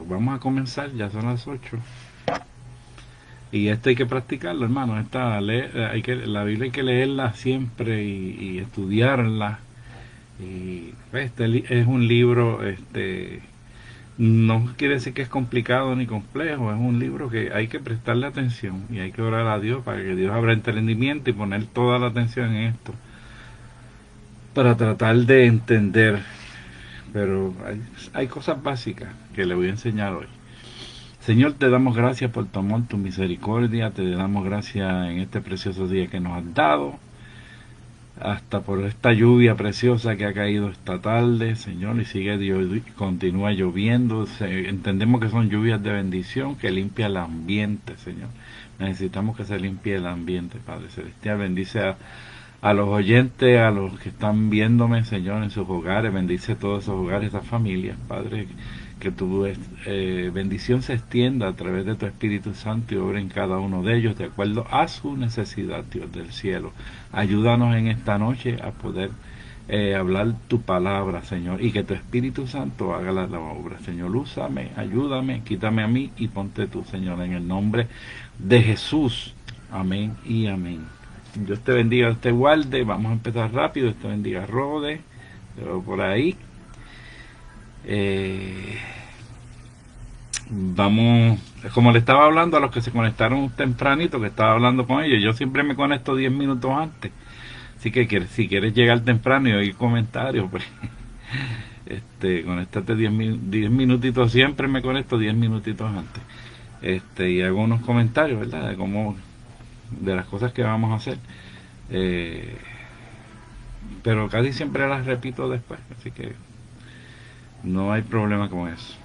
vamos a comenzar, ya son las 8. Y esto hay que practicarlo, hermano. La Biblia hay que leerla siempre y estudiarla. Y pues, es un libro, no quiere decir que es complicado ni complejo, es un libro que hay que prestarle atención y hay que orar a Dios para que Dios abra entendimiento y poner toda la atención en esto, para tratar de entender. Pero hay cosas básicas que le voy a enseñar hoy. Señor, te damos gracias por tu amor, tu misericordia, te damos gracias en este precioso día que nos has dado, hasta por esta lluvia preciosa que ha caído esta tarde, Señor, y continúa lloviendo. Entendemos que son lluvias de bendición que limpia el ambiente, Señor. Necesitamos que se limpie el ambiente, Padre Celestial. Bendice a los oyentes, a los que están viéndome, Señor, en sus hogares. Bendice todos esos hogares, esas familias, Padre, que tu bendición se extienda a través de tu Espíritu Santo y obre en cada uno de ellos de acuerdo a su necesidad, Dios del cielo. Ayúdanos en esta noche a poder hablar tu palabra, Señor, y que tu Espíritu Santo haga la obra. Señor, úsame, ayúdame, quítame a mí y ponte tú, Señor, en el nombre de Jesús. Amén y amén. Dios te bendiga, Dios te guarde. Vamos a empezar rápido. Dios te bendiga, Rode, por ahí. Vamos, como le estaba hablando a los que se conectaron tempranito, que estaba hablando con ellos, yo siempre me conecto 10 minutos antes. Así que si quieres llegar temprano y oír comentarios, pues conéctate 10 minutitos, siempre me conecto 10 minutitos antes. Y hago unos comentarios, ¿verdad? De las cosas que vamos a hacer. Pero casi siempre las repito después, así que no hay problema con eso.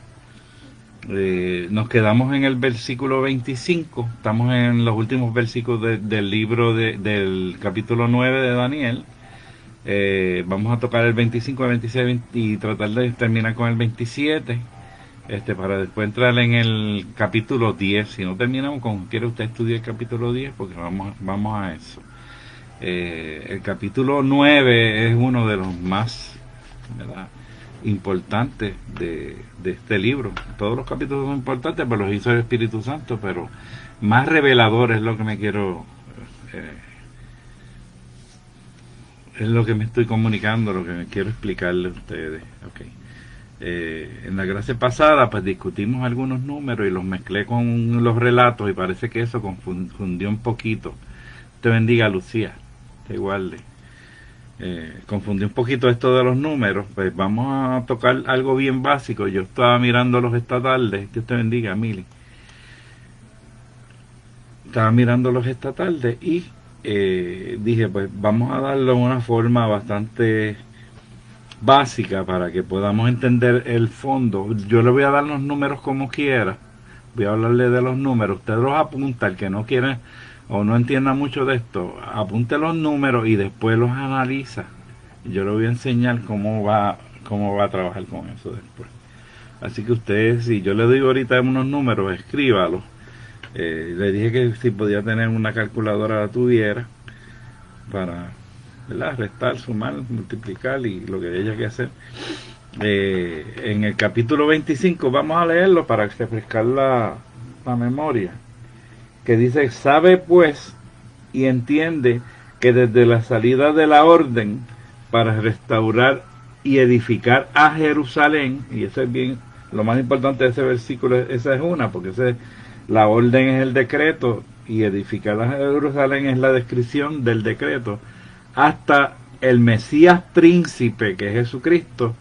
Nos quedamos en el versículo 25, estamos en los últimos versículos del libro del capítulo 9 de Daniel. Vamos a tocar el 25, el 26 y tratar de terminar con el 27, para después entrar en el capítulo 10. Si no terminamos, como quiere usted estudiar el capítulo 10, porque vamos a eso. El capítulo 9 es uno de los más, ¿verdad?, importantes de este libro. Todos los capítulos son importantes, pero los hizo el Espíritu Santo, pero más revelador es lo que me quiero, es lo que me estoy comunicando, lo que me quiero explicarle a ustedes. Okay. En la clase pasada pues discutimos algunos números y los mezclé con los relatos y parece que eso confundió un poquito. Te bendiga, Lucía, te guarde. Confundí un poquito esto de los números. Pues vamos a tocar algo bien básico. Yo estaba mirándolos esta tarde. Dios te bendiga, Mili. Estaba mirándolos esta tarde y dije, pues vamos a darlo una forma bastante básica para que podamos entender el fondo. Yo le voy a dar los números como quiera. Voy a hablarle de los números. Usted los apunta, el que no quiere o no entienda mucho de esto, apunte los números y después los analiza. Yo le voy a enseñar cómo va a trabajar con eso después. Así que usted, si yo le doy ahorita unos números, escríbalos. Le dije que si podía tener una calculadora la tuviera para, ¿verdad?, restar, sumar, multiplicar y lo que haya que hacer. En el capítulo 25 vamos a leerlo para refrescar la memoria, que dice: sabe pues y entiende que desde la salida de la orden para restaurar y edificar a Jerusalén, y eso es bien, lo más importante de ese versículo, esa es una, porque la orden es el decreto y edificar a Jerusalén es la descripción del decreto, hasta el Mesías príncipe, que es Jesucristo,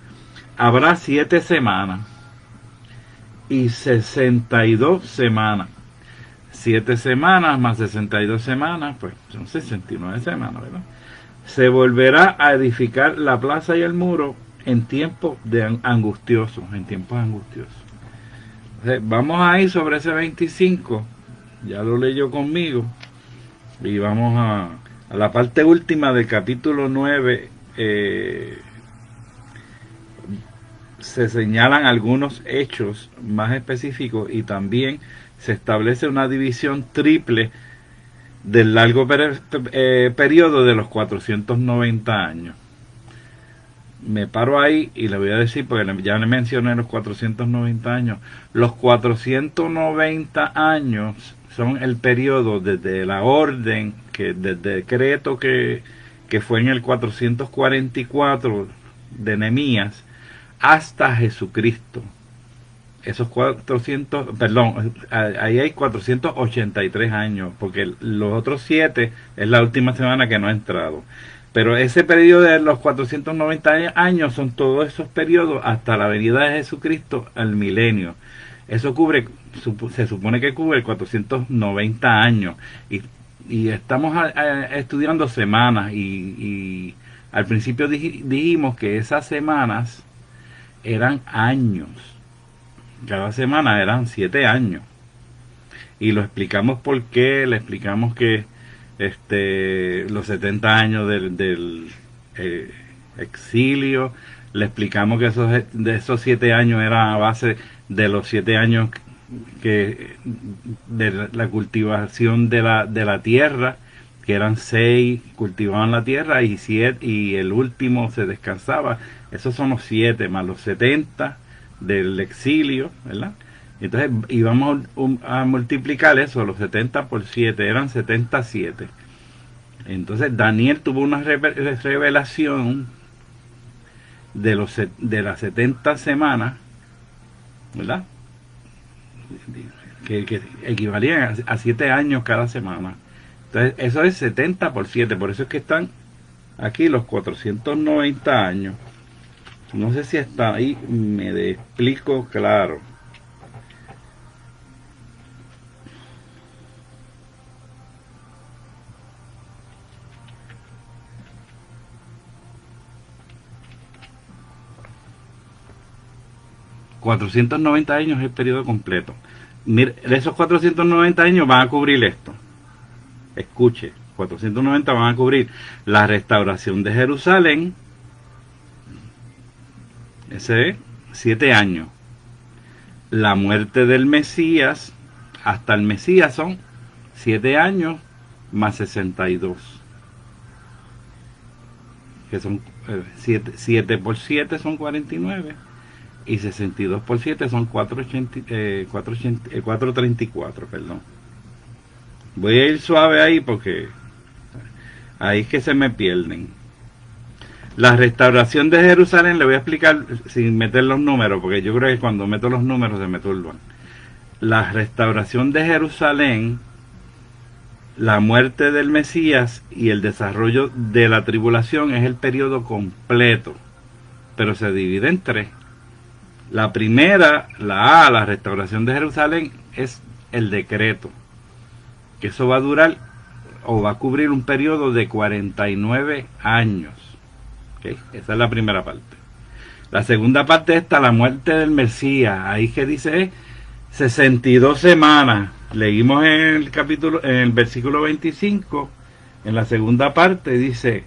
habrá 7 semanas y 62 semanas. 7 semanas más 62 semanas, pues son 69 semanas, ¿verdad? Se volverá a edificar la plaza y el muro en tiempos angustiosos, Entonces, vamos a ir sobre ese 25, ya lo leyó conmigo, y vamos a la parte última del capítulo 9. Se señalan algunos hechos más específicos y también se establece una división triple del largo periodo de los 490 años. me paro ahí y le voy a decir, porque ya le mencioné los 490 años. Los 490 años son el periodo desde la orden, desde el decreto que fue en el 444 de Nehemías, hasta Jesucristo. Esos 400, perdón, ahí hay 483 años, porque los otros 7 es la última semana que no ha entrado. Pero ese periodo de los 490 años son todos esos periodos hasta la venida de Jesucristo al milenio. Eso cubre, se supone que cubre 490 años. Y estamos estudiando semanas y al principio dijimos que esas semanas eran años. Cada semana eran 7 años. Y lo explicamos por qué, le explicamos que los 70 años del exilio, le explicamos que de esos 7 años eran a base de los 7 años de la cultivación de la tierra, que eran 6 cultivaban la tierra y 7, y el último se descansaba. Esos son los 7 más los 70 del exilio, ¿verdad? Entonces íbamos a multiplicar eso, los 70 por 7, eran 77. Entonces Daniel tuvo una revelación de las 70 semanas, ¿verdad? Que equivalían a 7 años cada semana. Entonces eso es 70 por 7, por eso es que están aquí los 490 años. No sé si está ahí, me explico claro. $490 años es el periodo completo. Mire, esos 490 años van a cubrir esto. Escuche, 490 van a cubrir la restauración de Jerusalén. Ese es 7 años. La muerte del Mesías, hasta el Mesías son 7 años más 62. Que son 7 por 7 son 49. Y 62 por 7 son 434, perdón. Voy a ir suave ahí porque ahí es que se me pierden. La restauración de Jerusalén, le voy a explicar sin meter los números, porque yo creo que cuando meto los números se me turban. La restauración de Jerusalén, la muerte del Mesías y el desarrollo de la tribulación es el periodo completo, pero se divide en 3. La primera, la restauración de Jerusalén, es el decreto, que eso va a durar o va a cubrir un periodo de 49 años. ¿Okay? Esa es la primera parte. La segunda parte está la muerte del Mesías, ahí que dice 62 semanas. Leímos en el versículo 25, en la segunda parte dice: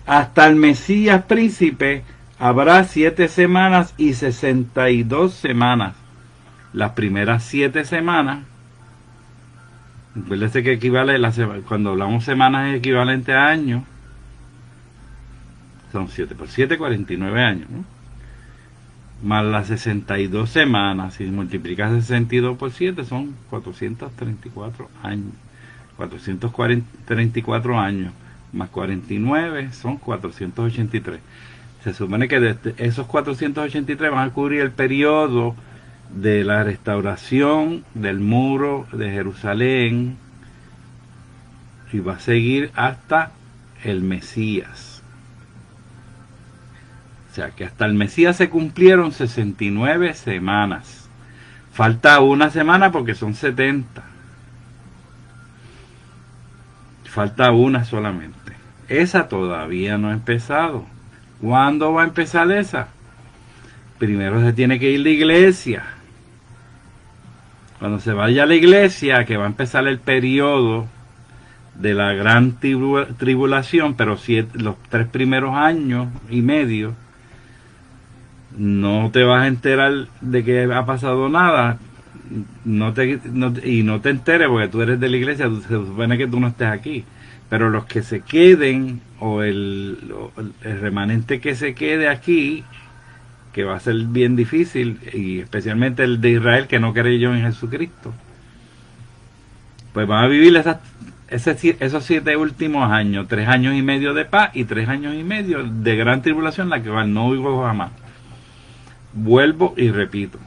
hasta el Mesías príncipe habrá 7 semanas y 62 semanas. Las primeras 7 semanas, acuérdense que equivale, cuando hablamos semanas es equivalente a años, son 7 por 7, 49 años, ¿no? Más las 62 semanas, si multiplicas 62 por 7, son 434 años. 434 años, más 49 son 483. Se supone que desde esos 483 van a cubrir el periodo de la restauración del muro de Jerusalén y va a seguir hasta el Mesías. O sea que hasta el Mesías se cumplieron 69 semanas. Falta una semana porque son 70. Falta una solamente. Esa todavía no ha empezado. ¿Cuándo va a empezar esa? Primero se tiene que ir a la iglesia. Cuando se vaya a la iglesia, que va a empezar el periodo de la gran tribulación, pero los 3 primeros años y medio, no te vas a enterar de que ha pasado nada. Y no te enteres porque tú eres de la iglesia, se supone que tú no estés aquí. Pero los que se queden el remanente que se quede aquí, que va a ser bien difícil, y especialmente el de Israel que no creyó en Jesucristo, pues van a vivir esos 7 últimos años, 3 años y medio de paz y 3 años y medio de gran tribulación, la que no hubo jamás. Vuelvo y repito,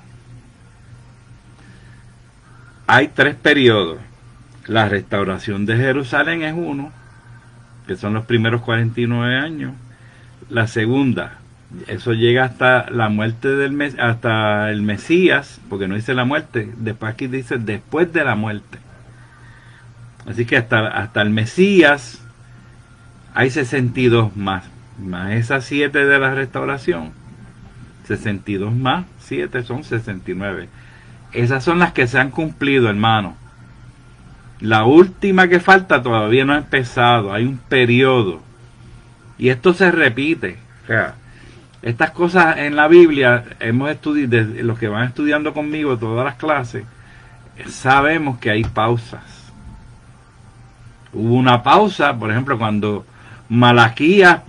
hay 3 periodos. La restauración de Jerusalén es uno, que son los primeros 49 años. La segunda, eso llega hasta la muerte hasta el Mesías, porque no dice la muerte, después aquí dice después de la muerte. Así que hasta el Mesías hay 62 más esas 7 de la restauración, 62 más 7 son 69. Esas son las que se han cumplido, hermano. La última que falta todavía no ha empezado, hay un periodo. Y esto se repite. O sea, estas cosas en la Biblia, hemos estudiado, los que van estudiando conmigo todas las clases, sabemos que hay pausas. Hubo una pausa, por ejemplo, cuando Malaquías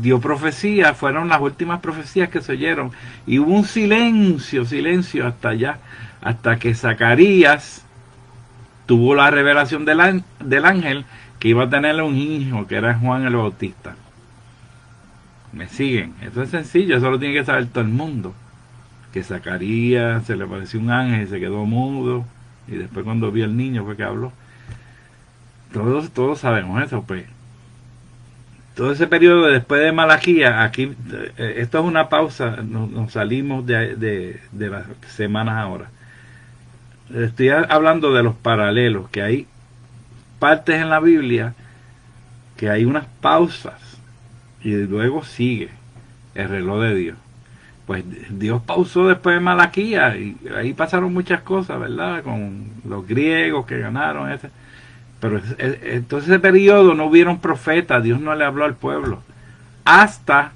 dio profecía, fueron las últimas profecías que se oyeron, y hubo un silencio hasta allá, hasta que Zacarías tuvo la revelación del ángel que iba a tener un hijo, que era Juan el Bautista. ¿Me siguen? Eso es sencillo, eso lo tiene que saber todo el mundo. Que Zacarías se le apareció un ángel y se quedó mudo, y después cuando vio al niño fue que habló. Todos sabemos eso, pues. Todo ese periodo después de Malaquías, aquí, esto es una pausa, nos salimos de las semanas ahora. Estoy hablando de los paralelos, que hay partes en la Biblia que hay unas pausas y luego sigue el reloj de Dios. Pues Dios pausó después de Malaquías y ahí pasaron muchas cosas, ¿verdad? Con los griegos que ganaron, pero entonces ese periodo no hubieron profetas, Dios no le habló al pueblo, hasta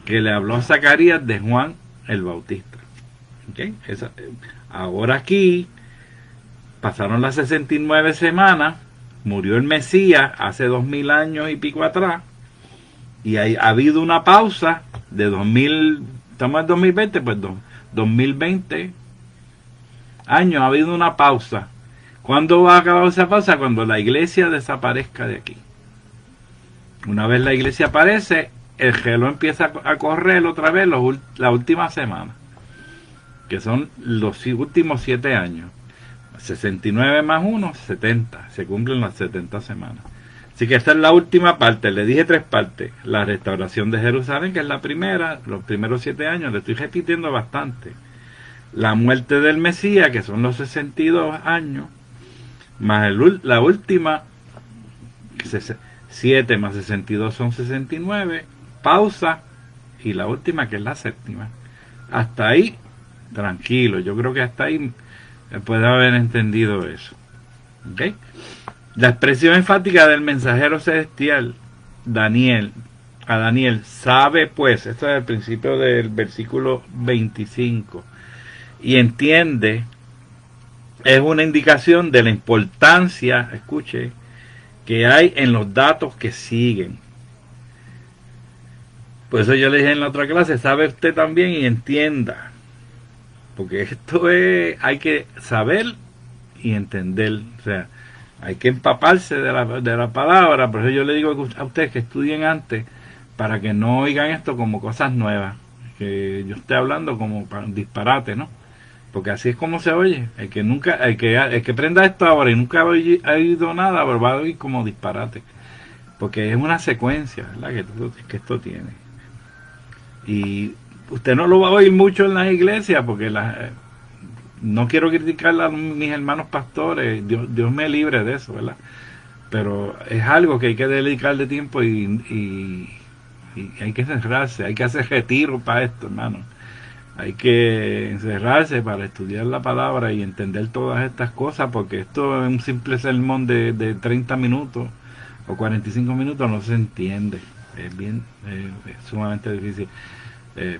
que le habló a Zacarías de Juan el Bautista. ¿Okay? Ahora aquí pasaron las 69 semanas, murió el Mesías hace 2000 años y pico atrás, y ha habido una pausa de 2000, estamos en 2020, pues 2020 años ha habido una pausa. ¿Cuándo va a acabar esa pausa? Cuando la iglesia desaparezca de aquí. Una vez la iglesia aparece, el reloj empieza a correr otra vez la última semana, que son los últimos 7 años. 69 más 1, 70. Se cumplen las 70 semanas. Así que esta es la última parte. Le dije 3 partes. La restauración de Jerusalén, que es la primera, los primeros 7 años. Le estoy repitiendo bastante. La muerte del Mesías, que son los 62 años. Más la última, 7 más 62 son 69. Pausa. Y la última, que es la séptima. Hasta ahí, tranquilo. Yo creo que hasta ahí puede haber entendido eso. ¿Okay? La expresión enfática del mensajero celestial a Daniel, sabe pues, esto es el principio del versículo 25, y entiende, es una indicación de la importancia, escuche, que hay en los datos que siguen. Por eso yo le dije en la otra clase, sabe usted también y entienda. Porque esto hay que saber y entender, o sea, hay que empaparse de la palabra. Por eso yo le digo a ustedes que estudien antes, para que no oigan esto como cosas nuevas, que yo esté hablando como disparate, ¿no? Porque así es como se oye. El que prenda esto ahora y nunca ha oído nada, pues va a oír como disparate. Porque es una secuencia, ¿verdad? Que esto tiene. Y usted no lo va a oír mucho en las iglesias, porque no quiero criticar a mis hermanos pastores, Dios me libre de eso, ¿verdad? Pero es algo que hay que dedicarle tiempo y hay que encerrarse, hay que hacer retiro para esto, hermano. Hay que encerrarse para estudiar la palabra y entender todas estas cosas, porque esto es un simple sermón de 30 minutos o 45 minutos, no se entiende. Es sumamente difícil.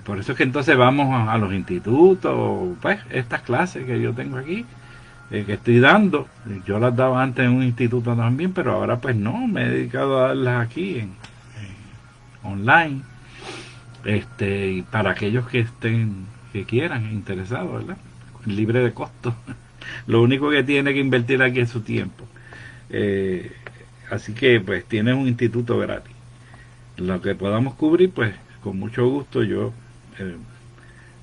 Por eso es que entonces vamos a los institutos, pues estas clases que yo tengo aquí, que estoy dando. Yo las daba antes en un instituto también, pero ahora pues no, me he dedicado a darlas aquí online, y para aquellos que estén, que quieran, interesados, ¿verdad? Libre de costo. Lo único que tiene que invertir aquí es su tiempo. Eh, Así que pues tiene un instituto gratis. Lo que podamos cubrir, pues con mucho gusto yo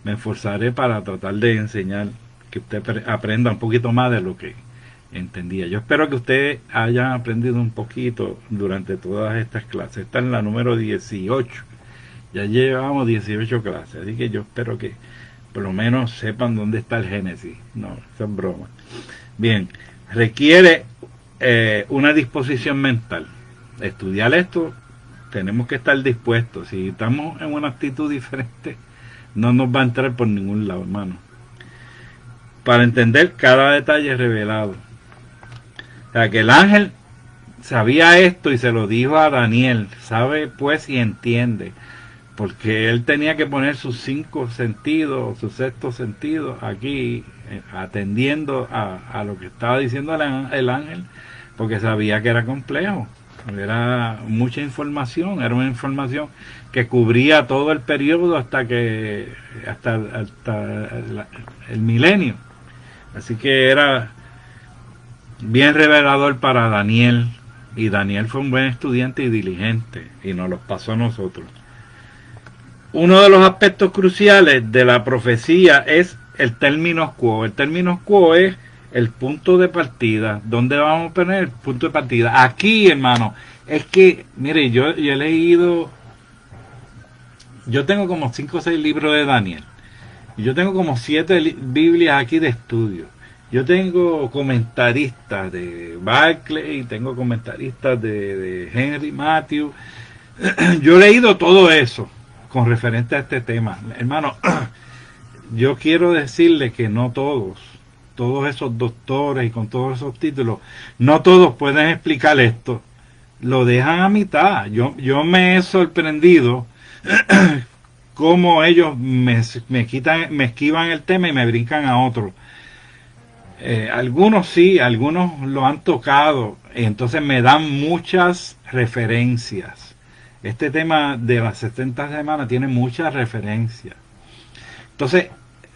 me esforzaré para tratar de enseñar, que usted aprenda un poquito más de lo que entendía. Yo espero que usted haya aprendido un poquito durante todas estas clases. Esta es la número 18. Ya llevamos 18 clases, así que yo espero que por lo menos sepan dónde está el Génesis. No, eso es broma. Bien, requiere una disposición mental. Estudiar esto, tenemos que estar dispuestos. Si estamos en una actitud diferente, no nos va a entrar por ningún lado, hermano. Para entender cada detalle revelado. O sea, que el ángel sabía esto y se lo dijo a Daniel. Sabe pues y entiende. Porque él tenía que poner sus 5 sentidos, su sexto sentido aquí, atendiendo a lo que estaba diciendo el ángel, porque sabía que era complejo, era mucha información, era una información que cubría todo el periodo hasta el milenio. Así que era bien revelador para Daniel, y Daniel fue un buen estudiante y diligente, y nos los pasó a nosotros. Uno de los aspectos cruciales de la profecía es el término quo. El término quo es el punto de partida. ¿Dónde vamos a poner el punto de partida? Aquí, hermano, es que, mire, yo he leído, yo tengo como 5 o 6 libros de Daniel. Yo tengo como 7 Biblias aquí de estudio. Yo tengo comentaristas de Barclay, tengo comentaristas de Henry Matthew. Yo he leído todo eso con referente a este tema. Hermano, yo quiero decirle que no todos esos doctores y con todos esos títulos, no todos pueden explicar esto. Lo dejan a mitad. Yo me he sorprendido cómo ellos me esquivan el tema y me brincan a otro. Algunos sí, algunos lo han tocado, entonces me dan muchas referencias. Este tema de las 70 semanas tiene muchas referencias. Entonces,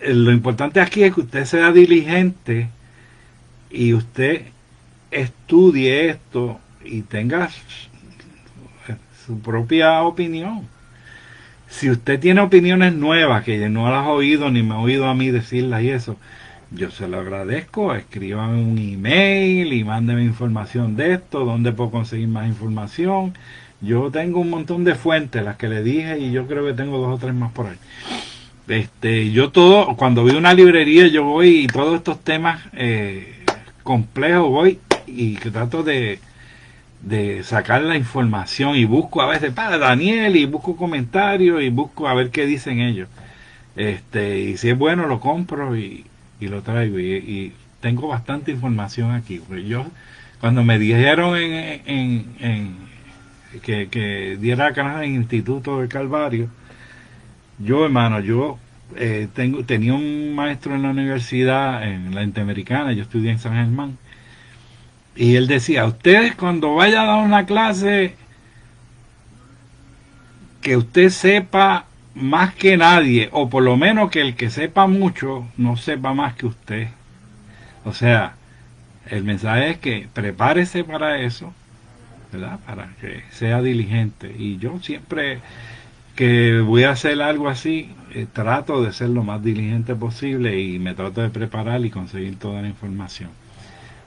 lo importante aquí es que usted sea diligente y usted estudie esto y tenga su propia opinión. Si usted tiene opiniones nuevas que no las ha oído ni me ha oído a mí decirlas y eso, yo se lo agradezco. Escríbame un email y mándeme información de esto, dónde puedo conseguir más información. Yo tengo un montón de fuentes, las que le dije, y yo creo que tengo 2 o 3 más por ahí. Yo todo, cuando voy a una librería, yo voy y todos estos temas complejos voy y trato de sacar la información y busco a veces para Daniel y busco comentarios y busco a ver qué dicen ellos. Y si es bueno lo compro y lo traigo y tengo bastante información aquí. Yo cuando me dijeron que diera la clase en el Instituto del Calvario, yo, hermano, tenía un maestro en la universidad, en la Interamericana, yo estudié en San Germán, y él decía, ustedes cuando vaya a dar una clase, que usted sepa más que nadie, o por lo menos que el que sepa mucho, no sepa más que usted. O sea, el mensaje es que prepárese para eso, ¿verdad? Para que sea diligente. Y yo siempre que voy a hacer algo así, trato de ser lo más diligente posible y me trato de preparar y conseguir toda la información.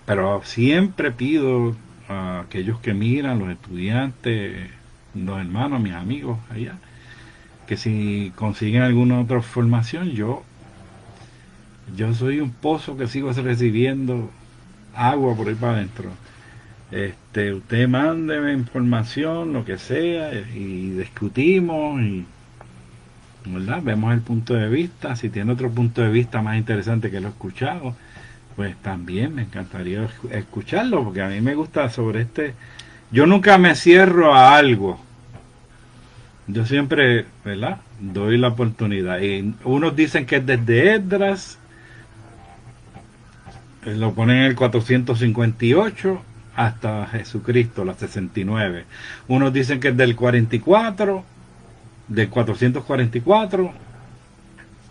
Pero siempre pido a aquellos que miran, los estudiantes, los hermanos, mis amigos allá, que si consiguen alguna otra formación, yo soy un pozo que sigo recibiendo agua por ahí para adentro. Usted mándeme información, lo que sea, y discutimos y, ¿verdad? Vemos el punto de vista. Si tiene otro punto de vista más interesante que lo he escuchado, pues también me encantaría escucharlo, porque a mí me gusta sobre yo nunca me cierro a algo. Yo siempre, ¿verdad?, doy la oportunidad. Y unos dicen que es desde Esdras, lo ponen en el 458 hasta Jesucristo, la 69. Unos dicen que es del 44, del 444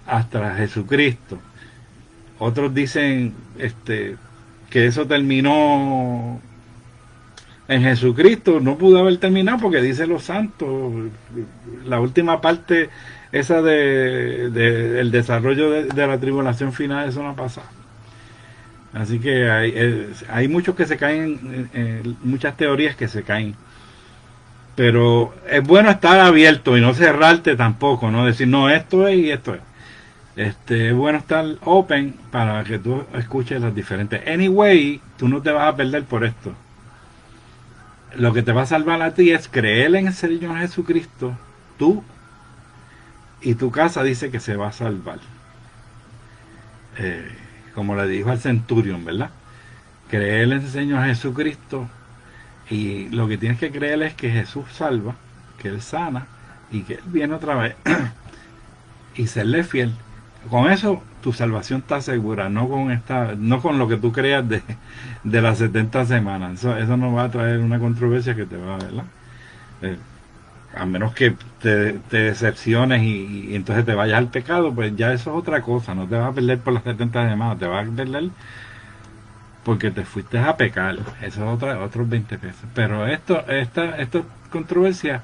hasta Jesucristo. Otros dicen que eso terminó en Jesucristo. No pudo haber terminado porque dice los santos, la última parte esa el desarrollo de la tribulación final, eso no ha pasado. Así que hay muchos que se caen, muchas teorías que se caen. Pero es bueno estar abierto y no cerrarte tampoco, no decir, no, esto es y esto es. Es bueno estar open para que tú escuches las diferentes. Anyway, tú no te vas a perder por esto. Lo que te va a salvar a ti es creer en el Señor Jesucristo. Tú y tu casa dice que se va a salvar. Como le dijo al centurión, ¿verdad? Creer en el Señor Jesucristo. Y lo que tienes que creer es que Jesús salva, que Él sana y que Él viene otra vez. Y serle fiel. Con eso tu salvación está segura, no con lo que tú creas de las 70 semanas. Eso no va a traer una controversia que te va a ver, ¿verdad? A menos que te decepciones y entonces te vayas al pecado, pues ya eso es otra cosa. No te vas a perder por las 70 semanas, te vas a perder porque te fuiste a pecar. Eso es otros 20 pesos. Pero esta controversia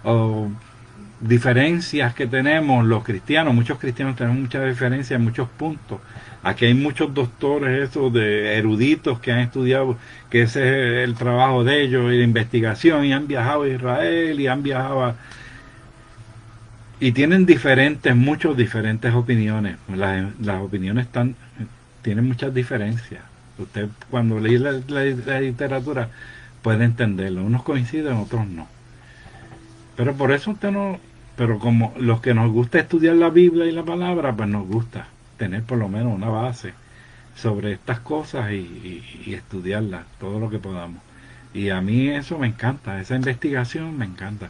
o diferencias que tenemos los cristianos, muchos cristianos tenemos muchas diferencias en muchos puntos. Aquí hay muchos doctores, de eruditos que han estudiado, que ese es el trabajo de ellos, y de investigación, y han viajado a Israel, y han viajado y tienen muchas diferentes opiniones. Las opiniones tienen muchas diferencias. Usted cuando lee la literatura puede entenderlo. Unos coinciden, otros no. Pero por eso pero como los que nos gusta estudiar la Biblia y la palabra, pues nos gusta tener por lo menos una base sobre estas cosas y estudiarlas todo lo que podamos. Y a mí eso me encanta, esa investigación me encanta.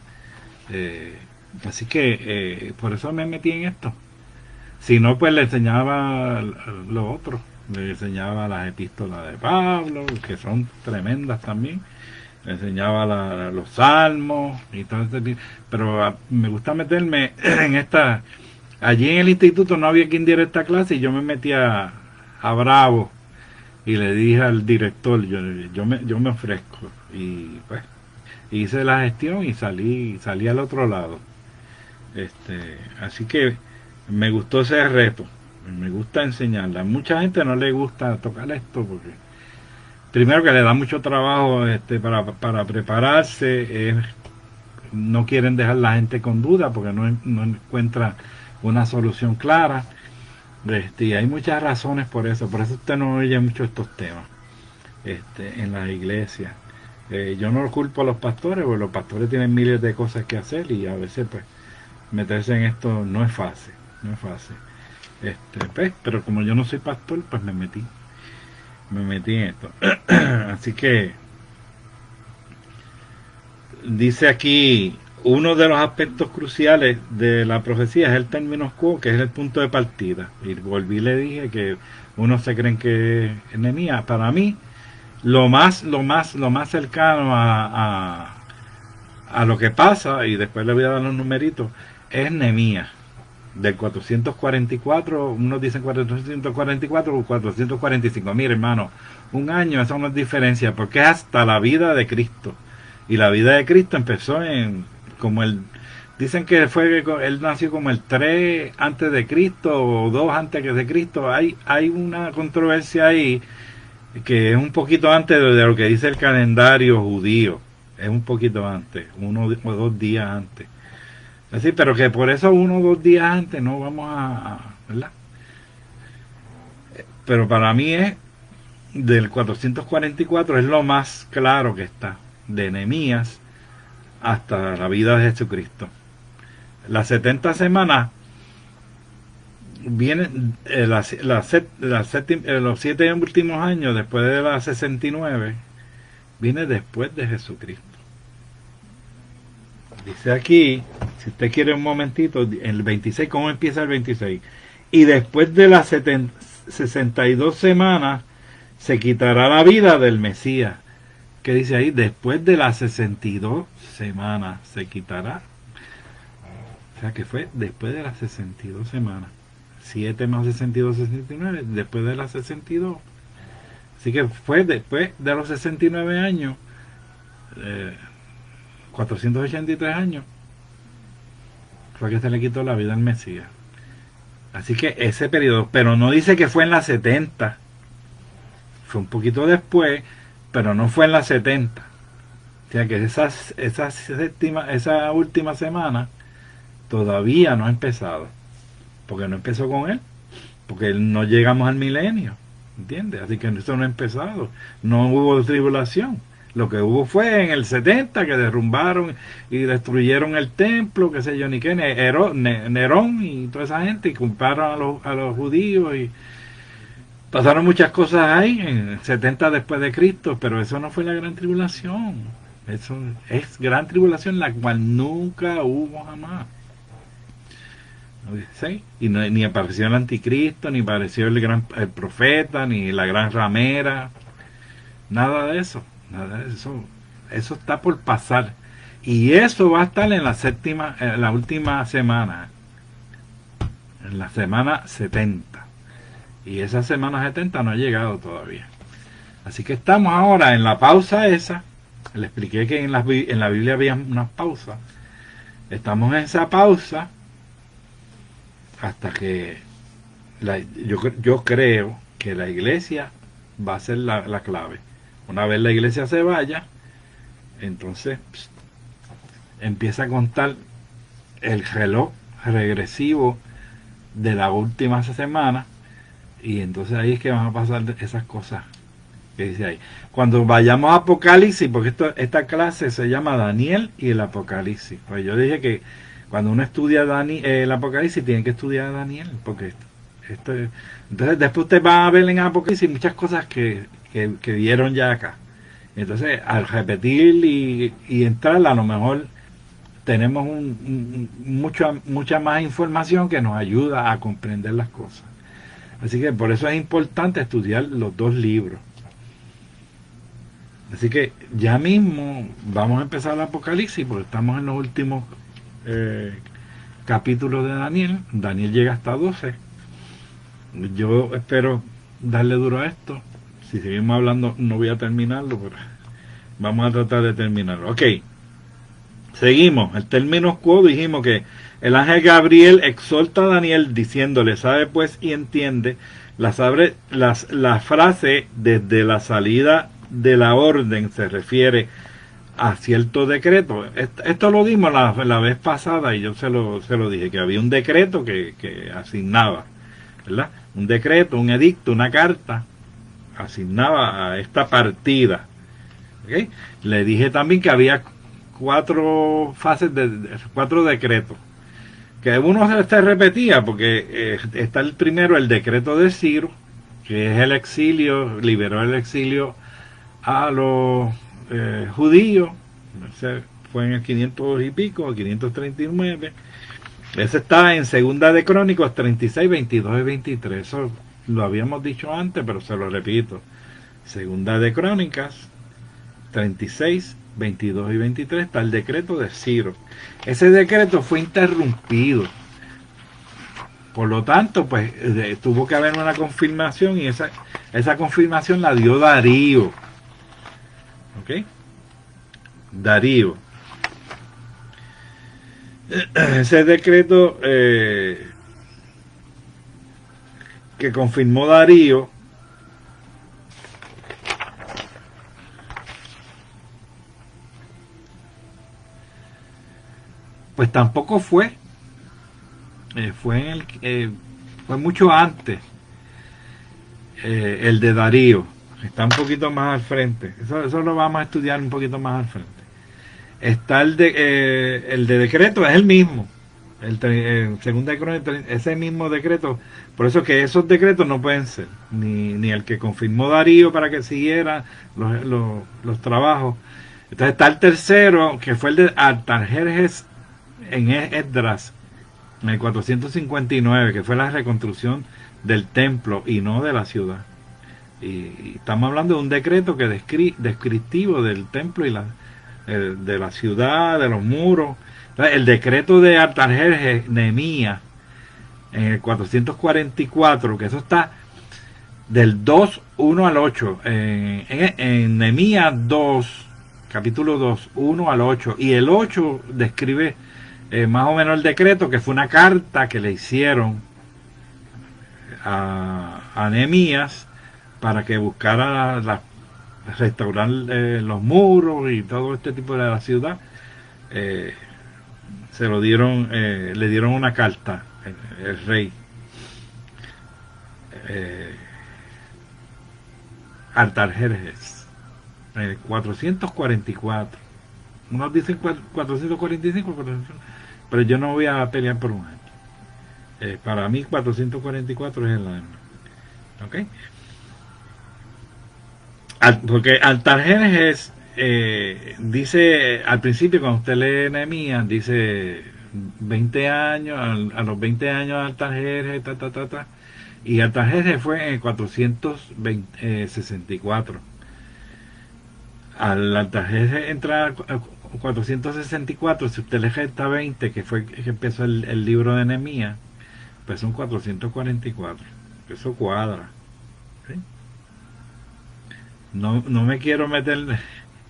Así que por eso me metí en esto. Si no, pues le enseñaba lo otro. Le enseñaba las epístolas de Pablo, que son tremendas también. Le enseñaba los salmos y todo pero me gusta meterme en esta. Allí en el instituto no había quien diera esta clase y yo me metí a Bravo y le dije al director, yo me ofrezco, y pues hice la gestión y salí al otro lado. Así que me gustó ese reto, me gusta enseñarla. A mucha gente no le gusta tocar esto porque primero que le da mucho trabajo para prepararse, no quieren dejar a la gente con duda porque no encuentra una solución clara. Y hay muchas razones por eso usted no oye mucho estos temas en las iglesias. Yo no culpo a los pastores, porque los pastores tienen miles de cosas que hacer y a veces pues meterse en esto no es fácil. Pues, pero como yo no soy pastor, pues me metí en esto. Así que dice aquí, uno de los aspectos cruciales de la profecía es el término quo, que es el punto de partida. Y volví y le dije que unos se creen que es Nehemías. Para mí, lo más cercano a lo que pasa, y después le voy a dar los numeritos, es Nehemías. Del 444, unos dicen 444 o 445. Mire, hermano, un año, eso no es diferencia, porque es hasta la vida de Cristo. Y la vida de Cristo empezó dicen que él nació como el 3 antes de Cristo o 2 antes de Cristo. Hay una controversia ahí que es un poquito antes de lo que dice el calendario judío. Es un poquito antes, 1 o 2 días antes. Así, pero que por eso 1 o 2 días antes no vamos ¿verdad? Pero para mí es del 444, es lo más claro que está, de Nehemías hasta la vida de Jesucristo. Las 70 semanas vienen los 7 últimos años después de las 69, viene después de Jesucristo. Dice aquí, si usted quiere un momentito, el 26, ¿cómo empieza el 26? Y después de las 62 semanas se quitará la vida del Mesías. ¿Qué dice ahí? Después de las 62 semanas se quitará. O sea que fue después de las 62 semanas. 7 más 62, 69, después de las 62. Así que fue después de los 69 años, 483 años, fue que se le quitó la vida al Mesías. Así que ese periodo, pero no dice que fue en las 70, fue un poquito después, pero no fue en las 70. O sea que esa última semana todavía no ha empezado, porque no empezó con él, porque no llegamos al milenio, ¿entiendes? Así que eso no ha empezado, no hubo tribulación. Lo que hubo fue en el 70 que derrumbaron y destruyeron el templo, qué sé yo, ni qué, Nerón y toda esa gente, y culparon a los judíos y pasaron muchas cosas ahí en el 70 después de Cristo, pero eso no fue la gran tribulación. Eso es gran tribulación la cual nunca hubo jamás. ¿Sí? Y no, ni apareció el anticristo, ni apareció el profeta, ni la gran ramera, nada de eso. Nada de eso. Eso está por pasar. Y eso va a estar en la última semana. En la semana 70. Y esa semana 70 no ha llegado todavía. Así que estamos ahora en la pausa esa. Le expliqué que en la Biblia había unas pausas. Estamos en esa pausa hasta que yo creo que la iglesia va a ser la clave. Una vez la iglesia se vaya, entonces empieza a contar el reloj regresivo de la última semana, y entonces ahí es que van a pasar esas cosas que dice ahí. Cuando vayamos a Apocalipsis, porque esta clase se llama Daniel y el Apocalipsis, pues yo dije que cuando uno estudia el Apocalipsis tiene que estudiar a Daniel, porque entonces después usted va a ver en Apocalipsis muchas cosas que vieron ya acá. Entonces al repetir y entrar, a lo mejor tenemos mucha más información que nos ayuda a comprender las cosas. Así que por eso es importante estudiar los dos libros. Así que ya mismo vamos a empezar el Apocalipsis, porque estamos en los últimos capítulos de Daniel. Daniel llega hasta 12. Yo espero darle duro a esto. Si seguimos hablando no voy a terminarlo, pero vamos a tratar de terminarlo. Ok, seguimos. El término quo, dijimos que el ángel Gabriel exhorta a Daniel diciéndole: sabe pues y entiende. La frase desde la salida de la orden se refiere a cierto decreto. Esto lo dimos la vez pasada, y yo se lo dije, que había un decreto que asignaba, ¿verdad? Un decreto, un edicto, una carta, asignaba a esta partida. ¿Okay? Le dije también que había 4 fases, 4 decretos, que uno se repetía, porque está el primero, el decreto de Ciro, que es el exilio, liberó el exilio a los judíos. Ese fue en el 500 y pico, 539. Ese está en Segunda de Crónicos 36, 22 y 23. Eso lo habíamos dicho antes, pero se lo repito. Segunda de Crónicas 36, 22 y 23 está el decreto de Ciro. Ese decreto fue interrumpido. Por lo tanto, pues tuvo que haber una confirmación, y esa confirmación la dio Darío. ¿Ok? Darío. Ese decreto que confirmó Darío pues tampoco fue fue mucho antes, el de Darío. Está un poquito más al frente. Eso lo vamos a estudiar un poquito más al frente. Está el de decreto, es el mismo. Segunda de Crónicas, ese mismo decreto. Por eso que esos decretos no pueden ser ni el que confirmó Darío para que siguiera los trabajos. Entonces está el tercero, que fue el de Artajerjes en Esdras, en el 459, que fue la reconstrucción del templo y no de la ciudad. Y estamos hablando de un decreto que descriptivo del templo y de la ciudad, de los muros. El decreto de Artajerjes, Nehemías, en el 444, que eso está del 2:1 al 8, en Nehemías 2, capítulo 2, 1 al 8, y el 8 describe más o menos el decreto, que fue una carta que le hicieron a Nehemías para que buscara restaurar los muros y todo este tipo de la ciudad. Se lo dieron, le dieron una carta el rey eh, Artajerjes en el 444. Unos dicen 445, pero yo no voy a pelear por un año. Para mí 444 es el año. ¿Ok? Porque Artajerjes dice, al principio cuando usted lee Nehemías, dice 20 años, a los 20 años Artajerjes, y Artajerjes fue en el 464. Al Artajerjes entrar a 464, si usted le resta 20, que fue que empezó el libro de Nehemías, pues son 444. Eso cuadra. ¿Sí? No me quiero meter.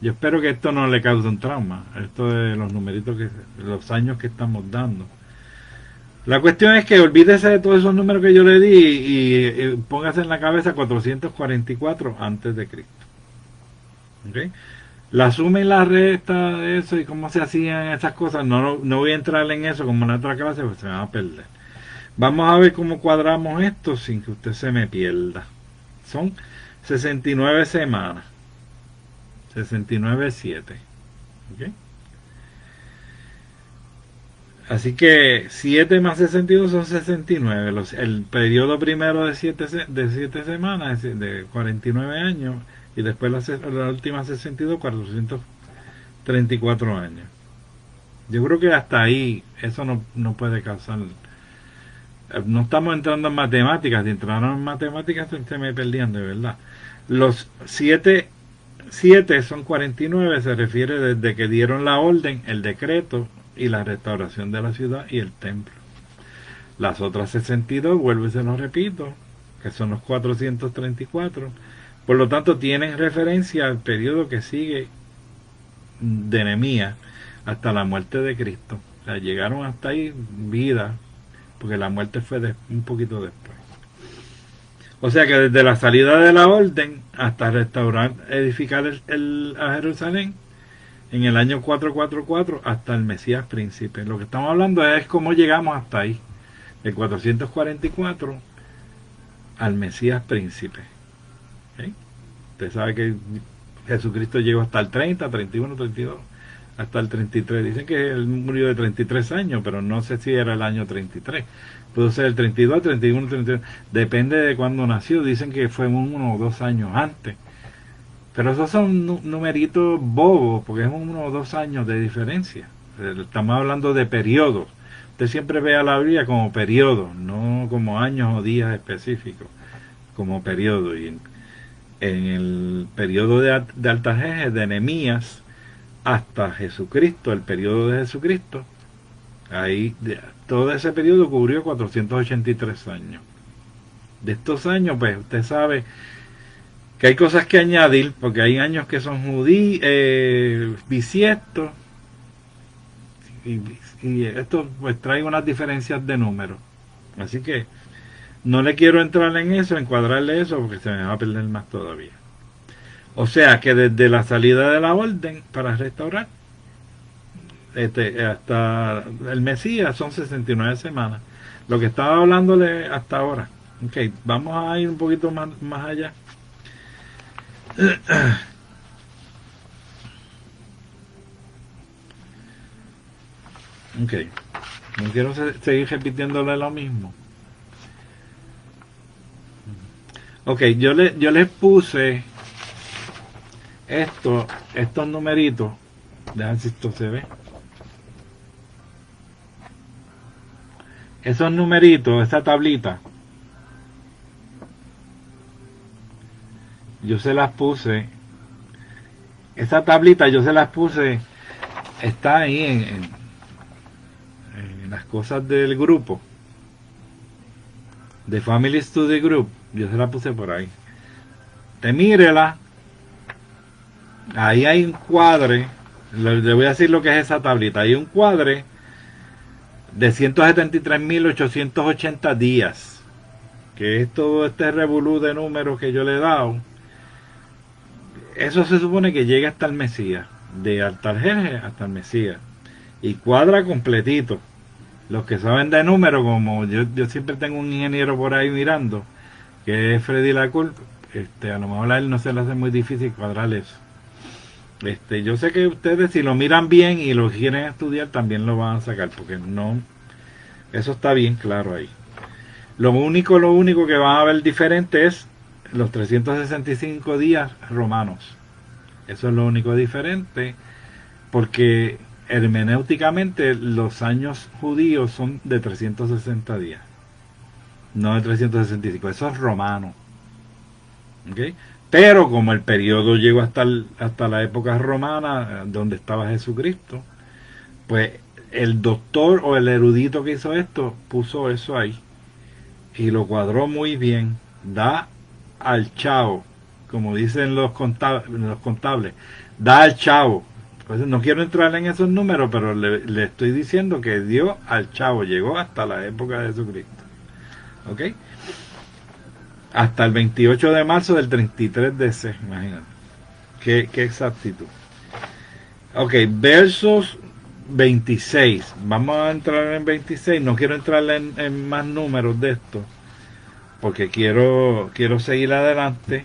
Yo espero que esto no le cause un trauma. Esto de los numeritos, los años que estamos dando. La cuestión es que olvídese de todos esos números que yo le di y póngase en la cabeza 444 antes de Cristo. ¿Okay? La suma y la resta de eso y cómo se hacían esas cosas, no voy a entrar en eso como en otra clase, pues se me va a perder. Vamos a ver cómo cuadramos esto sin que usted se me pierda. Son 69 semanas. 69/7. ¿Okay? Así que 7 más 62 son 69. El periodo primero de 7 semanas es de 49 años. Y después la última 62, 434 años. Yo creo que hasta ahí eso no puede causar. No estamos entrando en matemáticas. Si entraron en matemáticas se me perdían de verdad. Los 7 son 49, se refiere desde que dieron la orden, el decreto y la restauración de la ciudad y el templo. Las otras 62, vuelvo y se lo repito, que son los 434. Por lo tanto, tienen referencia al periodo que sigue de Nehemías hasta la muerte de Cristo. O sea, llegaron hasta ahí vida, porque la muerte fue un poquito después. O sea que desde la salida de la orden hasta restaurar, edificar a Jerusalén, en el año 444 hasta el Mesías príncipe. Lo que estamos hablando es cómo llegamos hasta ahí, del 444 al Mesías príncipe. ¿Okay? Usted sabe que Jesucristo llegó hasta el 30, 31, 32, hasta el 33. Dicen que él murió de 33 años, pero no sé si era el año 33. Pudo ser el 32, 31, 32. Depende de cuándo nació. Dicen que fue 1 o 2 años antes. Pero esos son numeritos bobos, porque es 1 o 2 años de diferencia. Estamos hablando de periodos. Usted siempre ve a la Biblia como periodos, no como años o días específicos, como periodo. Y en el periodo de Artajerjes, de Nehemías, hasta Jesucristo, el periodo de Jesucristo, ahí todo ese periodo cubrió 483 años. De estos años, pues usted sabe que hay cosas que añadir, porque hay años que son bisiestos, y esto pues trae unas diferencias de números. Así que no le quiero entrar en eso, encuadrarle eso, porque se me va a perder más todavía. O sea que desde la salida de la orden para restaurar hasta el Mesías son 69 semanas. Lo que estaba hablándole hasta ahora. Ok, vamos a ir un poquito más allá. Ok, no quiero seguir repitiéndole lo mismo. Ok, yo les puse estos numeritos. Déjame si esto se ve. Esos numeritos, esa tablita, yo se las puse, esa tablita yo se las puse, está ahí en las cosas del grupo, de Family Study Group, yo se la puse por ahí. Te mírela, ahí hay un cuadre, le voy a decir lo que es esa tablita, hay un cuadre de 173.880 días, que es todo este revolú de números que yo le he dado. Eso se supone que llega hasta el Mesías, de Artajerjes hasta el Mesías, y cuadra completito. Los que saben de números, como yo siempre tengo un ingeniero por ahí mirando, que es Freddy Lacour, a lo mejor a él no se le hace muy difícil cuadrar eso. Yo sé que ustedes, si lo miran bien y lo quieren estudiar, también lo van a sacar, porque no, eso está bien claro ahí. Lo único que van a ver diferente es los 365 días romanos. Eso es lo único diferente, porque hermenéuticamente los años judíos son de 360 días, no de 365. Eso es romano. ¿Okay? Pero como el periodo llegó hasta la época romana, donde estaba Jesucristo, pues el doctor o el erudito que hizo esto puso eso ahí y lo cuadró muy bien. Da al chavo, como dicen los contables, da al chavo. Pues no quiero entrar en esos números, pero le estoy diciendo que dio al chavo, llegó hasta la época de Jesucristo. ¿Ok? Hasta el 28 de marzo del 33 DC, imagínate. Qué exactitud. Ok, versos 26. Vamos a entrar en 26. No quiero entrar en más números de esto, porque quiero seguir adelante.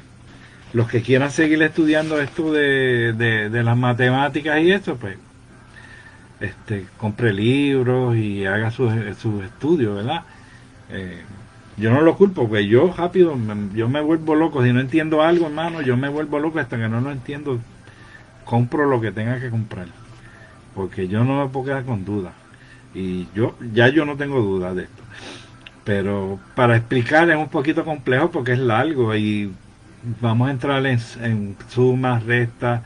Los que quieran seguir estudiando esto de las matemáticas y eso, pues compre libros y haga sus estudios, ¿verdad? Yo no lo culpo, porque yo rápido, yo me vuelvo loco. Si no entiendo algo, hermano, yo me vuelvo loco hasta que no lo entiendo. Compro lo que tenga que comprar, porque yo no me puedo quedar con dudas. Y yo no tengo dudas de esto. Pero para explicar es un poquito complejo porque es largo y vamos a entrar en sumas, restas,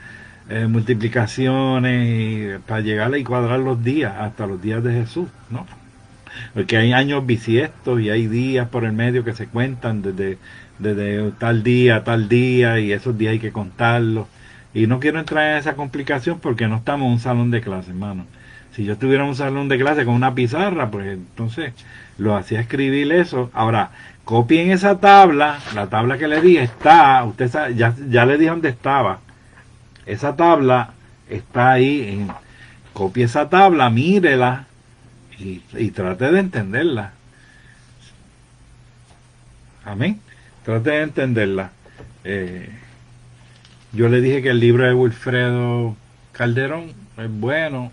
multiplicaciones, y para llegar y cuadrar los días, hasta los días de Jesús, ¿no? Porque hay años bisiestos y hay días por el medio que se cuentan desde tal día a tal día, y esos días hay que contarlos. Y no quiero entrar en esa complicación porque no estamos en un salón de clase, hermano. Si yo estuviera en un salón de clase con una pizarra, pues entonces lo hacía escribir eso. Ahora, copien esa tabla, la tabla que le di está, usted sabe, ya le dije dónde estaba. Esa tabla está ahí, copie esa tabla, mírela y trate de entenderla. Amén. Trate de entenderla. Yo le dije que el libro de Wilfredo Calderón es bueno.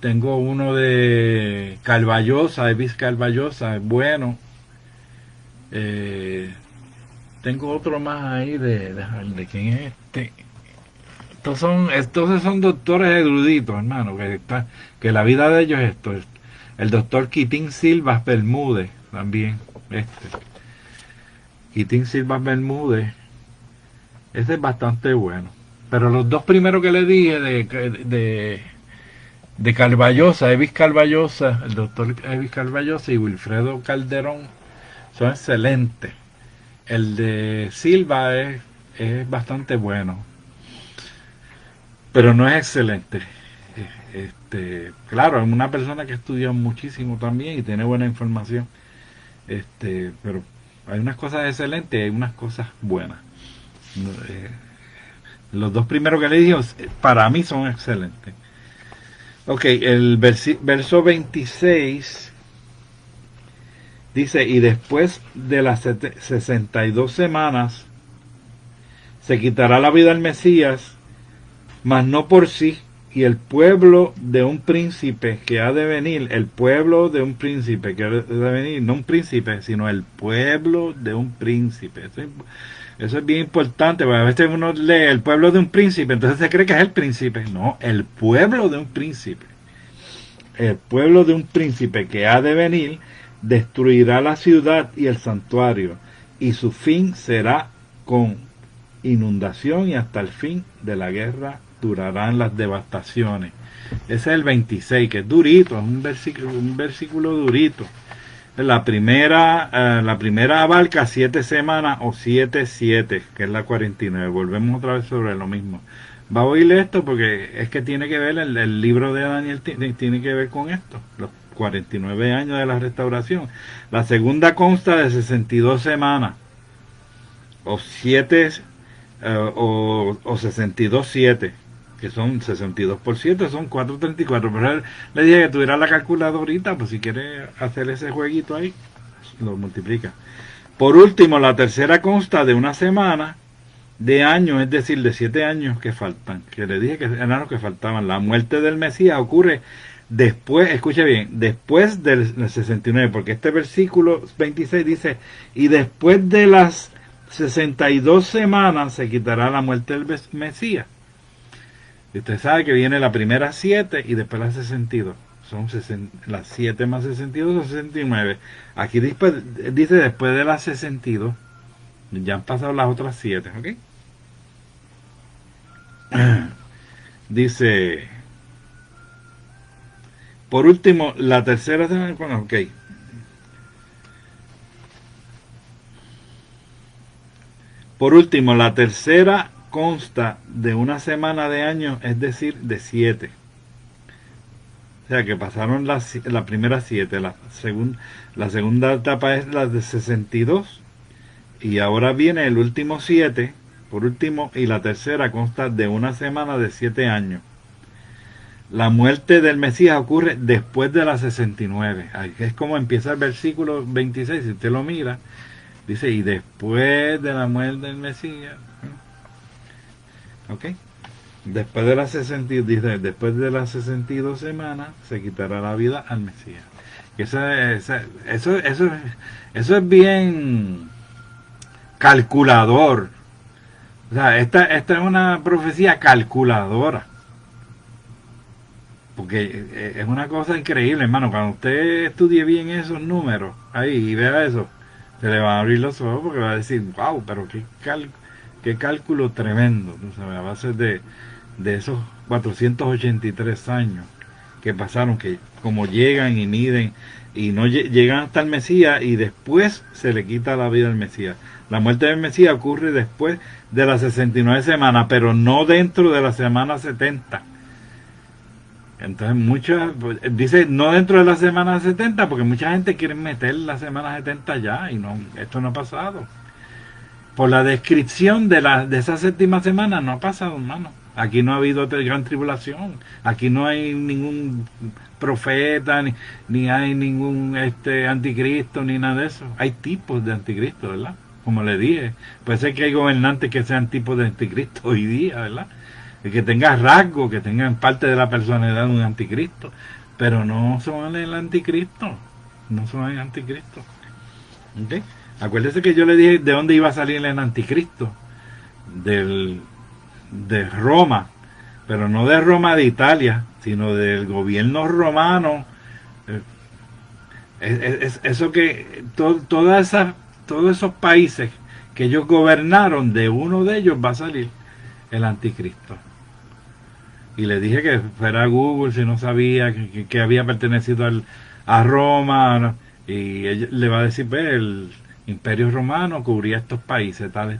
Tengo uno de Carballosa, de Viz Carballosa, es bueno. Tengo otro más ahí de quién es este. Estos son doctores eruditos, hermano, que la vida de ellos es esto. El doctor Quitín Silvas Bermúdez, también, Quitín Silvas Bermúdez, ese es bastante bueno. Pero los dos primeros que le dije de Carballosa, Evis Carballosa, el doctor Evis Carballosa y Wilfredo Calderón, son excelentes. El de Silva es bastante bueno, pero no es excelente. Claro, es una persona que estudia muchísimo también y tiene buena información. Pero hay unas cosas excelentes y hay unas cosas buenas. Los dos primeros que le dije, para mí son excelentes. Ok, el verso 26 dice: y después de las 62 semanas se quitará la vida al Mesías, mas no por sí, y el pueblo de un príncipe que ha de venir, el pueblo de un príncipe que ha de venir, no un príncipe, sino el pueblo de un príncipe. Eso es bien importante, porque a veces uno lee el pueblo de un príncipe, entonces se cree que es el príncipe. No, el pueblo de un príncipe. El pueblo de un príncipe que ha de venir destruirá la ciudad y el santuario, y su fin será con inundación y hasta el fin de la guerra durarán las devastaciones. Ese es el 26, que es durito, es un versículo durito. La primera abarca 7 semanas o 7, que es la 49. Volvemos otra vez sobre lo mismo. Va a oír esto porque es que tiene que ver, el libro de Daniel tiene que ver con esto, los 49 años de la restauración. La segunda consta de 62 semanas, o 7, o 62, que son 62 por 7, son 434. Pero él le dije que tuviera la calculadorita, pues si quiere hacer ese jueguito ahí, lo multiplica. Por último, la tercera consta de una semana de años, es decir, de 7 años que faltan, que le dije que eran los que faltaban. La muerte del Mesías ocurre después, escuche bien, después del 69, porque este versículo 26 dice, y después de las 62 semanas se quitará la muerte del Mesías. Y usted sabe que viene la primera 7 y después las 62. Son las 7 más 62 son 69. Aquí dice después de las 62. Ya han pasado las otras 7, ¿ok? Dice, por último, la tercera semana, ok. Por último, la tercera consta de una semana de años, es decir, de 7. O sea que pasaron la primera 7, la segunda etapa es la de 62, y ahora viene el último 7, por último, y la tercera consta de una semana de 7 años. La muerte del Mesías ocurre después de la 69. Es como empieza el versículo 26, si usted lo mira, dice, y después de la muerte del Mesías, ¿ok? Después de las 62, dice, después de las 62 semanas se quitará la vida al Mesías. Eso es bien calculador. O sea, esta es una profecía calculadora. Porque es una cosa increíble, hermano. Cuando usted estudie bien esos números ahí y vea eso, se le van a abrir los ojos porque va a decir, wow, pero qué cálculo tremendo. O sea, a base de esos 483 años que pasaron, que como llegan y miden y no llegan hasta el Mesías, y después se le quita la vida al Mesías. La muerte del Mesías ocurre después de las 69 semanas, pero no dentro de la semana 70. Entonces dice no dentro de la semana 70, porque mucha gente quiere meter la semana 70 ya, y no, esto no ha pasado. Por la descripción de esa séptima semana no ha pasado, hermano. Aquí no ha habido gran tribulación. Aquí no hay ningún profeta, ni hay ningún anticristo, ni nada de eso. Hay tipos de anticristo, ¿verdad? Como le dije, puede ser que hay gobernantes que sean tipos de anticristo hoy día, ¿verdad? Y que tengan rasgos, que tengan parte de la personalidad de un anticristo, pero no son el anticristo. No son el anticristo. ¿Ok? Acuérdese que yo le dije de dónde iba a salir el anticristo. De Roma, pero no de Roma de Italia, sino del gobierno romano. Eso que todos esos países que ellos gobernaron, de uno de ellos va a salir el anticristo. Y le dije que fuera a Google si no sabía que había pertenecido a Roma, ¿no? Y ella le va a decir, pues, el Imperio Romano cubría estos países, tales.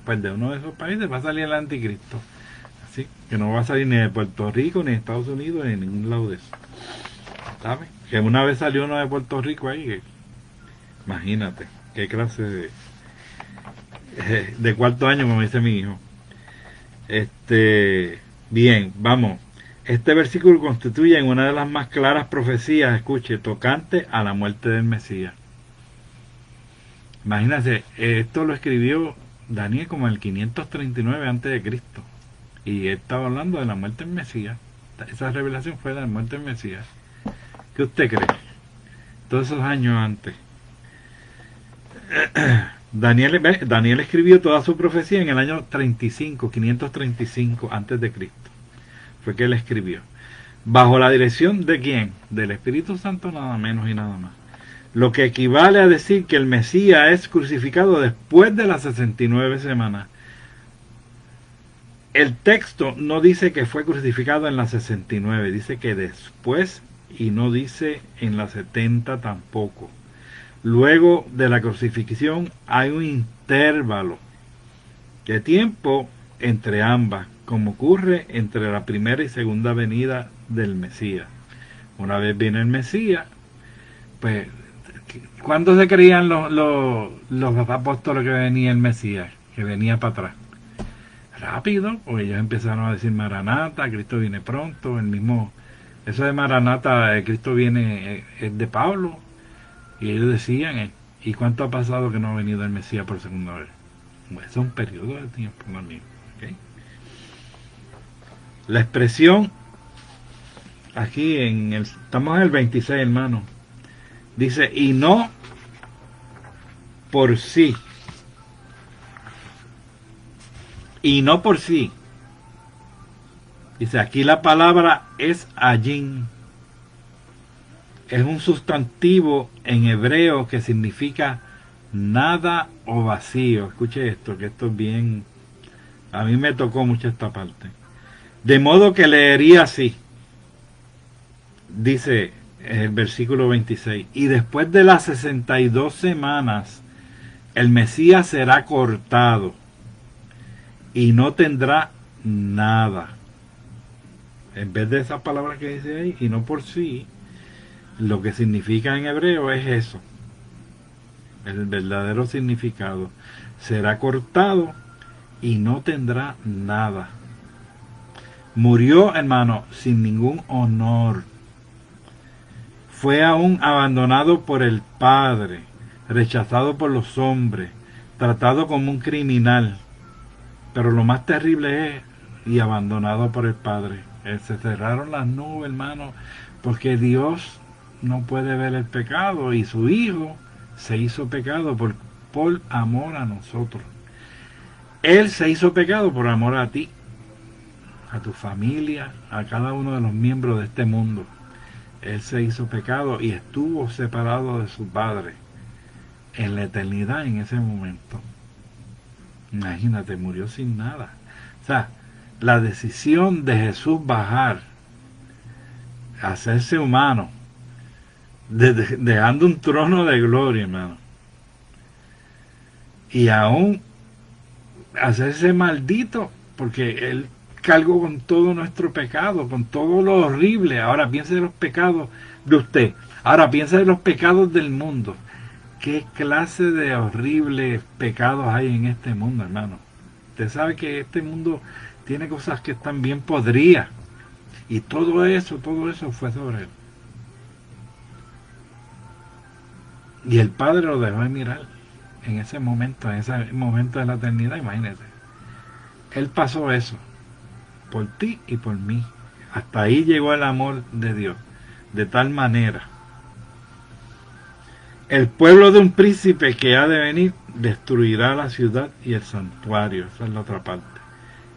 Pues de uno de esos países va a salir el anticristo. Así que no va a salir ni de Puerto Rico, ni de Estados Unidos, ni de ningún lado de eso. ¿Sabes? Que una vez salió uno de Puerto Rico ahí, que, imagínate, qué clase de cuarto año, como dice mi hijo. Bien, vamos. Este versículo constituye una de las más claras profecías, escuche, tocante a la muerte del Mesías. Imagínense, esto lo escribió Daniel como en el 539 a.C. Y él estaba hablando de la muerte del Mesías. Esa revelación fue de la muerte del Mesías. ¿Qué usted cree? Todos esos años antes. Daniel escribió toda su profecía en el año 535 a.C. Fue que él escribió. ¿Bajo la dirección de quién? Del Espíritu Santo, nada menos y nada más. Lo que equivale a decir que el Mesías es crucificado después de las 69 semanas. El texto no dice que fue crucificado en la 69, dice que después, y no dice en la 70 tampoco. Luego de la crucifixión hay un intervalo de tiempo entre ambas, como ocurre entre la primera y segunda venida del Mesías. Una vez viene el Mesías, pues, ¿cuándo se creían los apóstoles que venía el Mesías? Que venía para atrás. Rápido, porque ellos empezaron a decir Maranata, Cristo viene pronto, el mismo, eso de Maranata, Cristo viene, es de Pablo, y ellos decían, ¿y cuánto ha pasado que no ha venido el Mesías por segunda vez? Bueno, eso es un periodo de tiempo también. ¿Okay? La expresión, aquí estamos en el 26, hermano, dice, y no por sí, y no por sí. Dice, aquí la palabra es allín. Es un sustantivo en hebreo que significa nada o vacío. Escuche esto, que esto es bien... A mí me tocó mucho esta parte. De modo que leería así. Dice el versículo 26. Y después de las 62 semanas, el Mesías será cortado y no tendrá nada. En vez de esas palabras que dice ahí, y no por sí, lo que significa en hebreo es eso. El verdadero significado. Será cortado y no tendrá nada. Murió, hermano, sin ningún honor. Fue aún abandonado por el Padre, rechazado por los hombres, tratado como un criminal. Pero lo más terrible es, y abandonado por el Padre. Se cerraron las nubes, hermano, porque Dios no puede ver el pecado y su Hijo se hizo pecado por amor a nosotros. Él se hizo pecado por amor a ti, a tu familia, a cada uno de los miembros de este mundo. Él se hizo pecado y estuvo separado de su Padre en la eternidad en ese momento. Imagínate, murió sin nada. O sea, la decisión de Jesús bajar, hacerse humano, dejando un trono de gloria, hermano, y aún hacerse maldito, porque Él cargó con todo nuestro pecado, con todo lo horrible. Ahora piense de los pecados de usted. Ahora piense de los pecados del mundo. ¿Qué clase de horribles pecados hay en este mundo, hermano? Usted sabe que este mundo tiene cosas que están bien podridas. Y todo eso fue sobre Él. Y el Padre lo dejó de mirar en ese momento de la eternidad, imagínese. Él pasó eso por ti y por mí. Hasta ahí llegó el amor de Dios. De tal manera. El pueblo de un príncipe que ha de venir destruirá la ciudad y el santuario. Esa es la otra parte.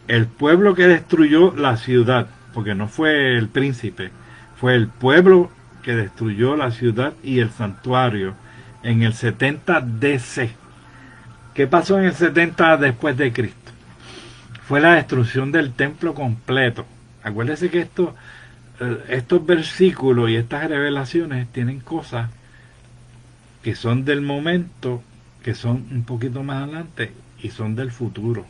El pueblo que destruyó la ciudad, porque no fue el príncipe, fue el pueblo que destruyó la ciudad y el santuario en el 70 DC. ¿Qué pasó en el 70 después de Cristo? Fue la destrucción del templo completo. Acuérdese que estos versículos y estas revelaciones tienen cosas que son del momento, que son un poquito más adelante y son del futuro.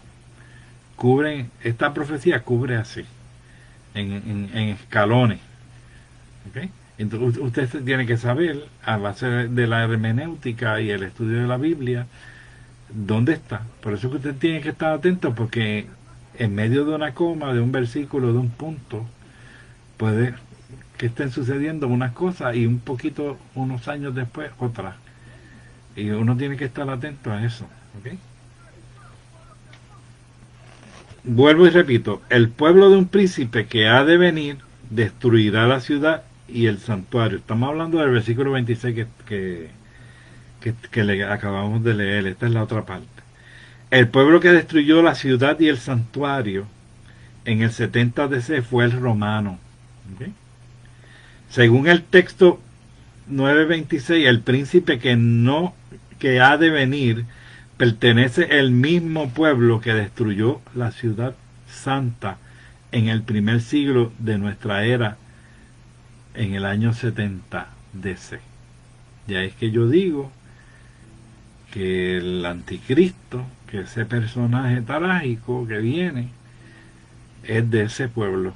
Esta profecía cubre así, en escalones. ¿Okay? Entonces usted tiene que saber, a base de la hermenéutica y el estudio de la Biblia, dónde está. Por eso que usted tiene que estar atento, porque en medio de una coma, de un versículo, de un punto, puede que estén sucediendo unas cosas y un poquito, unos años después, otras. Y uno tiene que estar atento a eso. ¿Okay? Vuelvo y repito, el pueblo de un príncipe que ha de venir destruirá la ciudad y el santuario. Estamos hablando del versículo 26 que le acabamos de leer. Esta es la otra parte. El pueblo que destruyó la ciudad y el santuario en el 70 DC fue el romano. ¿Okay? Según el texto 9:26, el príncipe que ha de venir pertenece al mismo pueblo que destruyó la ciudad Santa en el primer siglo de nuestra era, en el año 70 DC. Ya es que yo digo que el anticristo, que ese personaje trágico que viene, es de ese pueblo.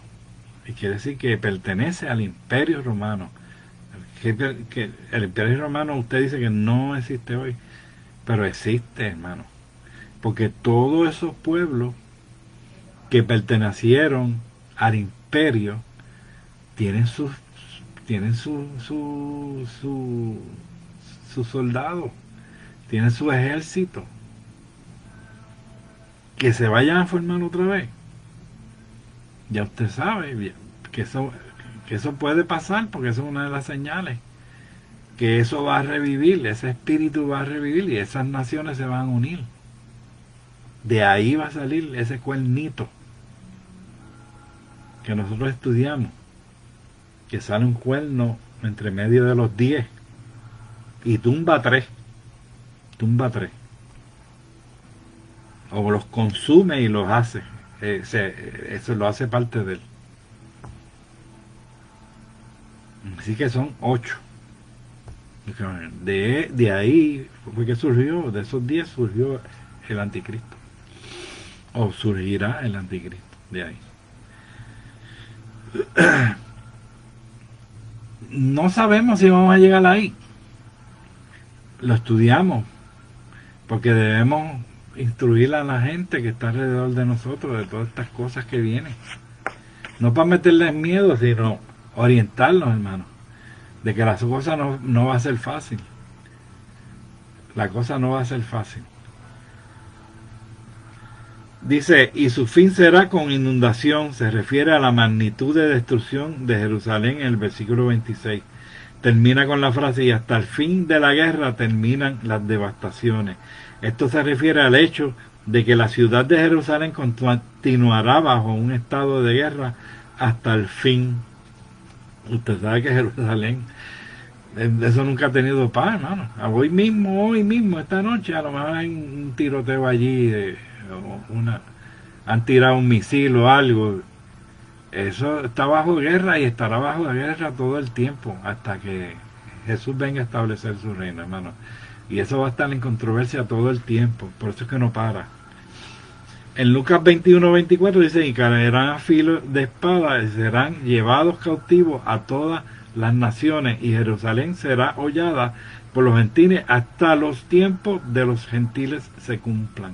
Y quiere decir que pertenece al Imperio Romano. Que el Imperio Romano, usted dice que no existe hoy, pero existe, hermano. Porque todos esos pueblos que pertenecieron al imperio tienen sus soldados, tienen su ejército. Que se vayan a formar otra vez, ya usted sabe que eso puede pasar, porque eso es una de las señales, que eso va a revivir, ese espíritu va a revivir y esas naciones se van a unir. De ahí va a salir ese cuernito que nosotros estudiamos, que sale un cuerno entre medio de los 10 y tumba 3, o los consume y los hace, eso lo hace parte de él. Así que son 8. De ahí fue que surgió, de esos 10 surgió el anticristo, o surgirá el anticristo de ahí. No sabemos si vamos a llegar ahí. Lo estudiamos porque debemos instruir a la gente que está alrededor de nosotros de todas estas cosas que vienen. No para meterles miedo, sino orientarlos, hermano, de que las cosas no va a ser fácil. La cosa no va a ser fácil. Dice, y su fin será con inundación. Se refiere a la magnitud de destrucción de Jerusalén en el versículo 26. Termina con la frase, y hasta el fin de la guerra terminan las devastaciones. Esto se refiere al hecho de que la ciudad de Jerusalén continuará bajo un estado de guerra hasta el fin. Usted sabe que Jerusalén, eso nunca ha tenido paz, hermano. Hoy mismo, esta noche, a lo mejor hay un tiroteo allí, han tirado un misil o algo. Eso está bajo guerra y estará bajo guerra todo el tiempo hasta que Jesús venga a establecer su reino, hermano. Y eso va a estar en controversia todo el tiempo, por eso es que no para. En Lucas 21:24 dice, y caerán a filo de espada y serán llevados cautivos a todas las naciones, y Jerusalén será hollada por los gentiles hasta los tiempos de los gentiles se cumplan.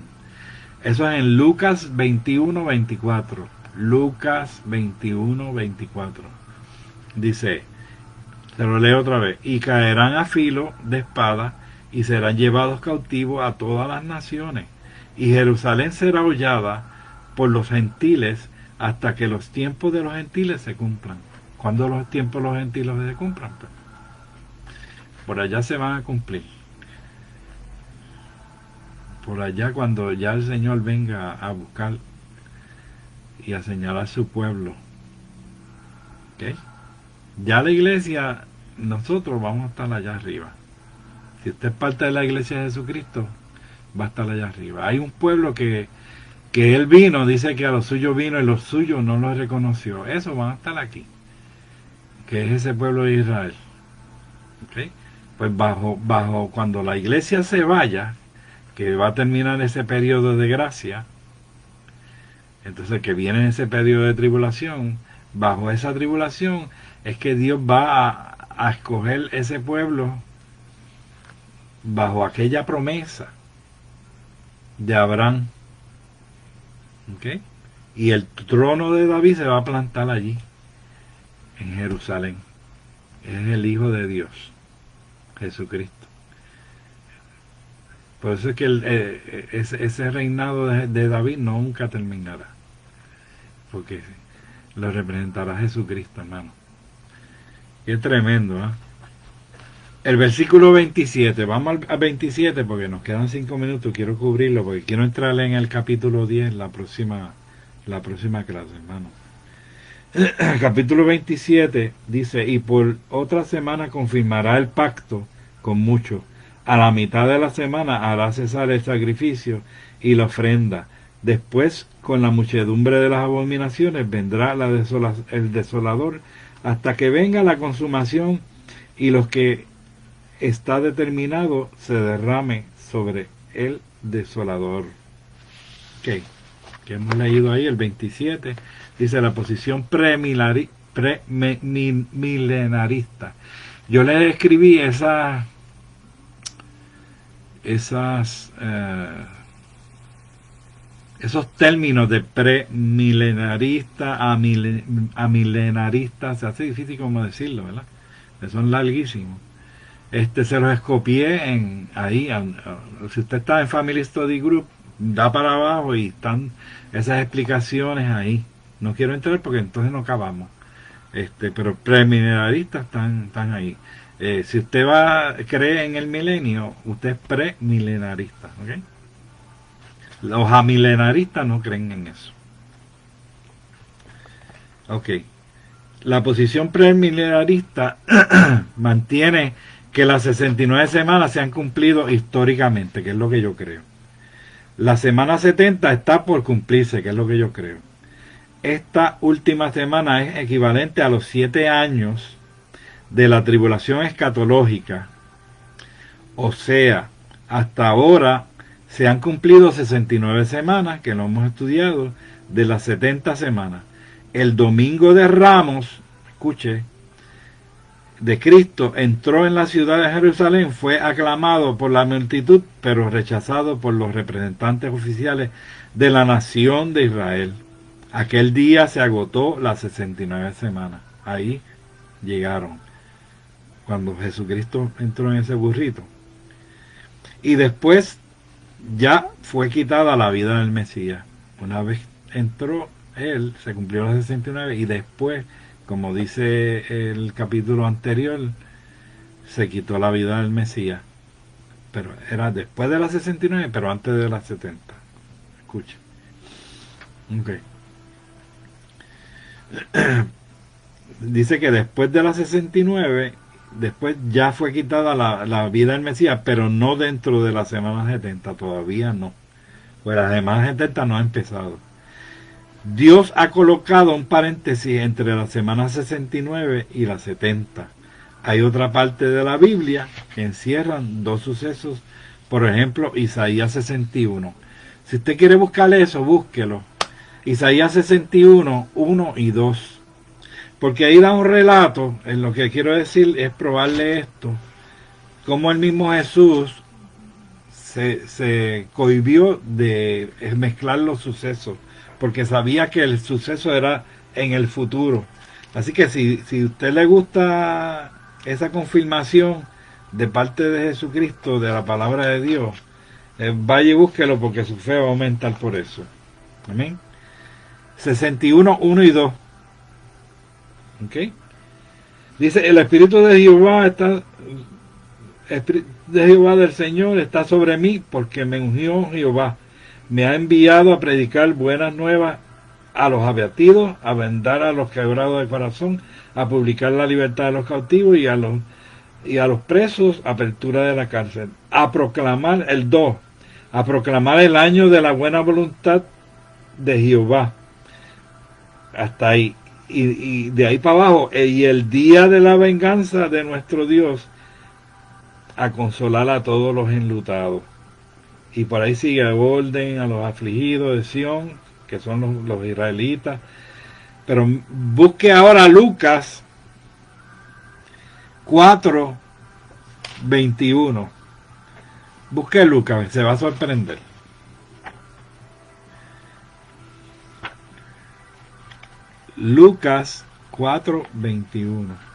Eso es en Lucas 21:24. Lucas 21:24. Dice, se lo leo otra vez, y caerán a filo de espada y serán llevados cautivos a todas las naciones, y Jerusalén será hollada por los gentiles hasta que los tiempos de los gentiles se cumplan. ¿Cuándo los tiempos de los gentiles se cumplan? Pues, por allá se van a cumplir. Por allá, cuando ya el Señor venga a buscar y a señalar su pueblo. ¿Okay? Ya la iglesia, nosotros vamos a estar allá arriba. Si usted es parte de la iglesia de Jesucristo, va a estar allá arriba. Hay un pueblo que él vino, dice que a los suyos vino y los suyos no los reconoció. Eso van a estar aquí, que es ese pueblo de Israel. ¿Okay? Pues bajo cuando la iglesia se vaya, que va a terminar ese periodo de gracia, entonces que viene ese periodo de tribulación, bajo esa tribulación es que Dios va a escoger ese pueblo bajo aquella promesa de Abraham. ¿Okay? Y el trono de David se va a plantar allí, en Jerusalén. Es el Hijo de Dios, Jesucristo. Por eso es que ese reinado de David nunca terminará, porque lo representará Jesucristo, hermano. Y es tremendo, ¿eh? El versículo 27, vamos al 27 porque nos quedan 5 minutos, quiero cubrirlo porque quiero entrar en el capítulo 10 la próxima clase, hermano. El capítulo 27 dice, y por otra semana confirmará el pacto con muchos. A la mitad de la semana hará cesar el sacrificio y la ofrenda. Después, con la muchedumbre de las abominaciones, vendrá el desolador, hasta que venga la consumación y los que está determinado se derrame sobre el desolador. Ok, que hemos leído ahí el 27, dice la posición premilenarista. Yo le escribí esos términos de premilenarista a milenarista, se hace difícil como decirlo, ¿verdad? Que son larguísimos. Se los escopié ahí. Si usted está en Family Study Group, da para abajo y están esas explicaciones ahí. No quiero entrar porque entonces no acabamos. Pero premilenaristas están ahí. Si usted cree en el milenio, usted es premilenarista, ¿ok? Los amilenaristas no creen en eso. Ok. La posición premilenarista mantiene que las 69 semanas se han cumplido históricamente, que es lo que yo creo. La semana 70 está por cumplirse, que es lo que yo creo. Esta última semana es equivalente a los 7 años de la tribulación escatológica. O sea, hasta ahora se han cumplido 69 semanas, que lo hemos estudiado, de las 70 semanas. El domingo de Ramos, escuche, de Cristo entró en la ciudad de Jerusalén, fue aclamado por la multitud, pero rechazado por los representantes oficiales de la nación de Israel. Aquel día se agotó las 69 semanas. Ahí llegaron, cuando Jesucristo entró en ese burrito. Y después ya fue quitada la vida del Mesías. Una vez entró él, se cumplió las 69 y después, como dice el capítulo anterior, se quitó la vida del Mesías. Pero era después de las 69, pero antes de las 70. Escuche. Okay. Dice que después de las 69, después ya fue quitada la vida del Mesías, pero no dentro de la semana 70, todavía no. Pues la semana 70 no ha empezado. Dios ha colocado un paréntesis entre la semana 69 y la 70. Hay otra parte de la Biblia que encierran dos sucesos, por ejemplo, Isaías 61. Si usted quiere buscar eso, búsquelo. Isaías 61, 1 y 2. Porque ahí da un relato, en lo que quiero decir es probarle esto, cómo el mismo Jesús se cohibió de mezclar los sucesos, porque sabía que el suceso era en el futuro. Así que si a usted le gusta esa confirmación de parte de Jesucristo, de la palabra de Dios, vaya y búsquelo, porque su fe va a aumentar por eso. Amén. 61, 1 y 2. ¿Ok? Dice, el Espíritu de Jehová del Señor está sobre mí, porque me ungió Jehová. Me ha enviado a predicar buenas nuevas a los abatidos, a vendar a los quebrados de corazón, a publicar la libertad de los cautivos y a los presos, apertura de la cárcel. A proclamar a proclamar el año de la buena voluntad de Jehová. Hasta ahí. Y de ahí para abajo, y el día de la venganza de nuestro Dios, a consolar a todos los enlutados. Y por ahí sigue orden a los afligidos de Sión, que son los israelitas. Pero busque ahora Lucas 4, 21. Busque Lucas, se va a sorprender. Lucas 4, 21.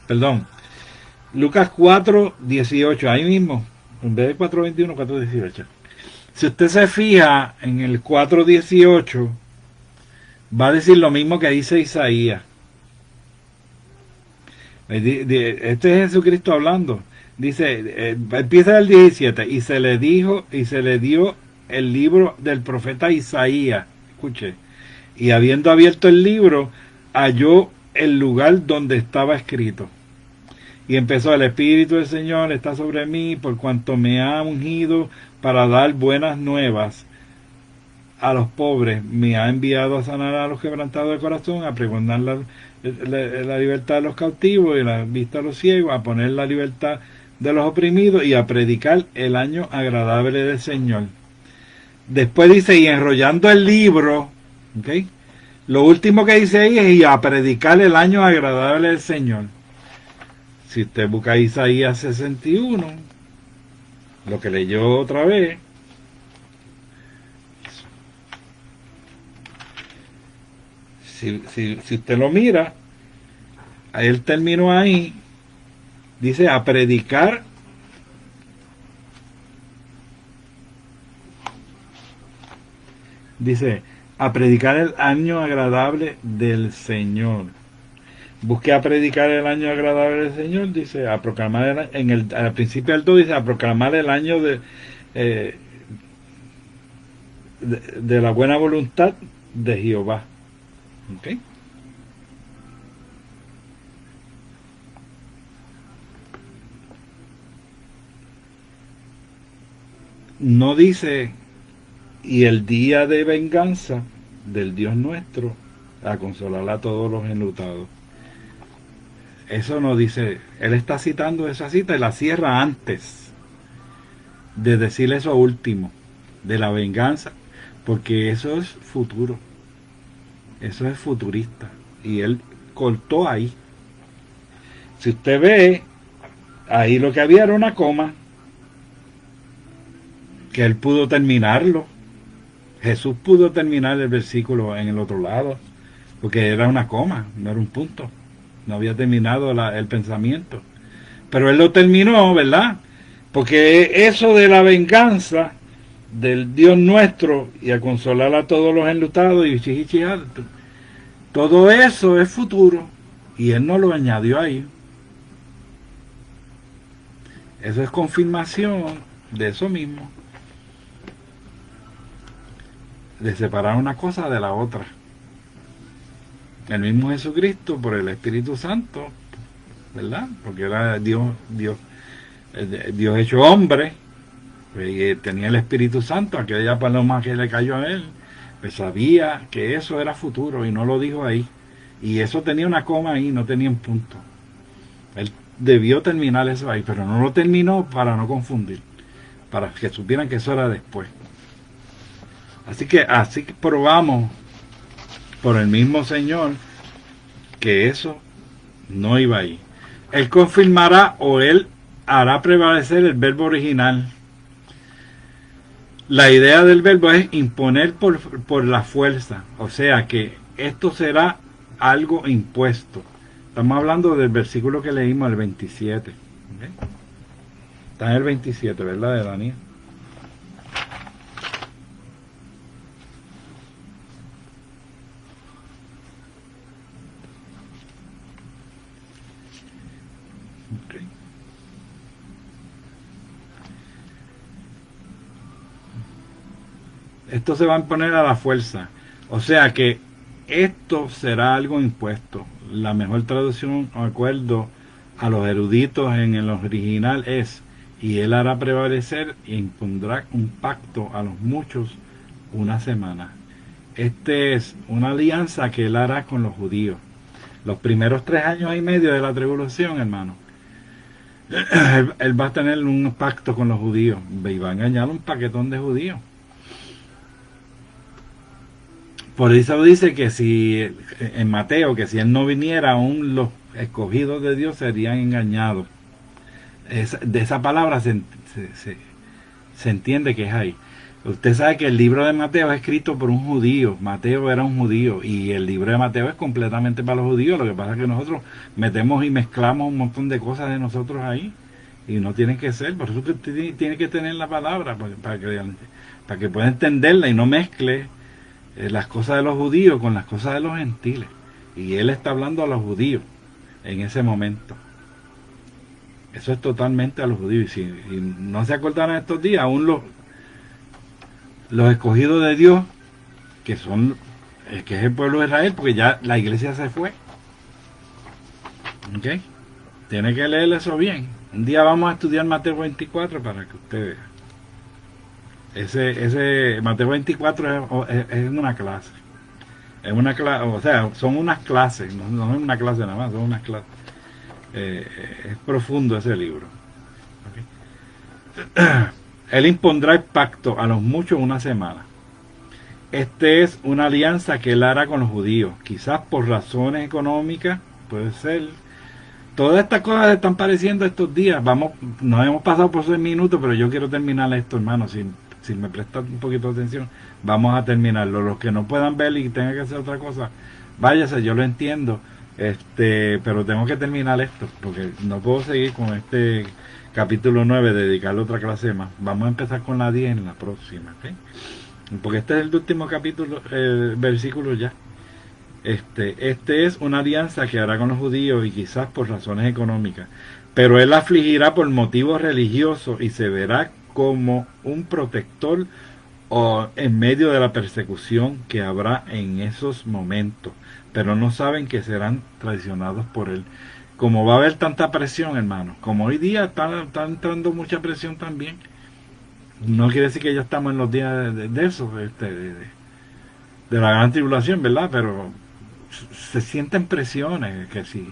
Perdón, Lucas 4, 18, ahí mismo, en vez de 4, 21, 4, 18. Si usted se fija en el 4, 18, va a decir lo mismo que dice Isaías. Este es Jesucristo hablando. Dice, empieza el 17, y se le dio el libro del profeta Isaías. Escuche. Y habiendo abierto el libro, halló el lugar donde estaba escrito. Y empezó: el Espíritu del Señor está sobre mí, por cuanto me ha ungido para dar buenas nuevas a los pobres, me ha enviado a sanar a los quebrantados de corazón, a pregonar la libertad de los cautivos y la vista a los ciegos, a poner la libertad de los oprimidos y a predicar el año agradable del Señor. Después dice: y enrollando el libro, ¿okay? Lo último que dice ahí es: y a predicar el año agradable del Señor. Si usted busca Isaías 61, lo que leyó otra vez, si usted lo mira, él terminó ahí, dice: a predicar el año agradable del Señor. Busque a predicar el año agradable del Señor, dice, a proclamar al principio del todo dice: a proclamar el año de la buena voluntad de Jehová. ¿Okay? No dice: y el día de venganza del Dios nuestro, a consolar a todos los enlutados. Eso no dice. Él está citando esa cita y la cierra antes de decir eso último, de la venganza, porque eso es futuro, eso es futurista, y él cortó ahí. Si usted ve, ahí lo que había era una coma, que él pudo terminarlo. Jesús pudo terminar el versículo en el otro lado, porque era una coma, no era un punto, no había terminado el pensamiento, pero él lo terminó, ¿verdad? Porque eso de la venganza del Dios nuestro y a consolar a todos los enlutados y chichichiar, todo eso es futuro, y él no lo añadió ahí. Eso es confirmación de eso mismo, de separar una cosa de la otra. El mismo Jesucristo, por el Espíritu Santo, ¿verdad? Porque era Dios hecho hombre, y tenía el Espíritu Santo, aquella paloma que le cayó a él, pues sabía que eso era futuro y no lo dijo ahí. Y eso tenía una coma ahí, no tenía un punto. Él debió terminar eso ahí, pero no lo terminó para no confundir, para que supieran que eso era después. Así que probamos por el mismo Señor que eso no iba ahí. Él confirmará o él hará prevalecer el verbo original. La idea del verbo es imponer por la fuerza, o sea que esto será algo impuesto. Estamos hablando del versículo que leímos, el 27. ¿Okay? Está en el 27, ¿verdad, de Daniel? Okay. Esto se va a imponer a la fuerza, o sea que esto será algo impuesto. La mejor traducción, de acuerdo a los eruditos en el original, es: y él hará prevalecer e impondrá un pacto a los muchos una semana. Este es una alianza que él hará con los judíos. Los primeros 3 años y medio de la tribulación, hermano, él va a tener un pacto con los judíos y va a engañar un paquetón de judíos. Por eso dice que si en Mateo, que si él no viniera, aún los escogidos de Dios serían engañados. De esa palabra se entiende que es ahí. Usted sabe que el libro de Mateo es escrito por un judío. Mateo era un judío y el libro de Mateo es completamente para los judíos. Lo que pasa es que nosotros metemos y mezclamos un montón de cosas de nosotros ahí y no tiene que ser. Por eso usted tiene que tener la palabra para que pueda entenderla y no mezcle las cosas de los judíos con las cosas de los gentiles. Y él está hablando a los judíos en ese momento. Eso es totalmente a los judíos. Y si no se acordaron estos días, aún los escogidos de Dios, que son, que es el pueblo de Israel, porque ya la iglesia se fue. ¿Ok? Tiene que leer eso bien. Un día vamos a estudiar Mateo 24 para que usted vea. Ese Mateo 24 es una clase. Es una clase, o sea, son unas clases, no es una clase nada más, son unas clases. Es profundo ese libro. ¿Okay? Él impondrá el pacto a los muchos una semana. Este es una alianza que él hará con los judíos, quizás por razones económicas, puede ser. Todas estas cosas están pareciendo estos días. Nos hemos pasado por 6 minutos, pero yo quiero terminar esto, hermano. Si me prestan un poquito de atención, vamos a terminarlo. Los que no puedan ver y tengan que hacer otra cosa, váyase, yo lo entiendo. Pero tengo que terminar esto, porque no puedo seguir con este capítulo 9, dedicarle otra clase más. Vamos a empezar con la 10 en la próxima, ¿okay? Porque este es el último capítulo, versículo ya. Este es una alianza que hará con los judíos y quizás por razones económicas, pero él afligirá por motivos religiosos y se verá como un protector o en medio de la persecución que habrá en esos momentos, pero no saben que serán traicionados por él. Como va a haber tanta presión, hermano, como hoy día está entrando mucha presión también, no quiere decir que ya estamos en los días de eso, de la gran tribulación, ¿verdad? Pero se sienten presiones, que si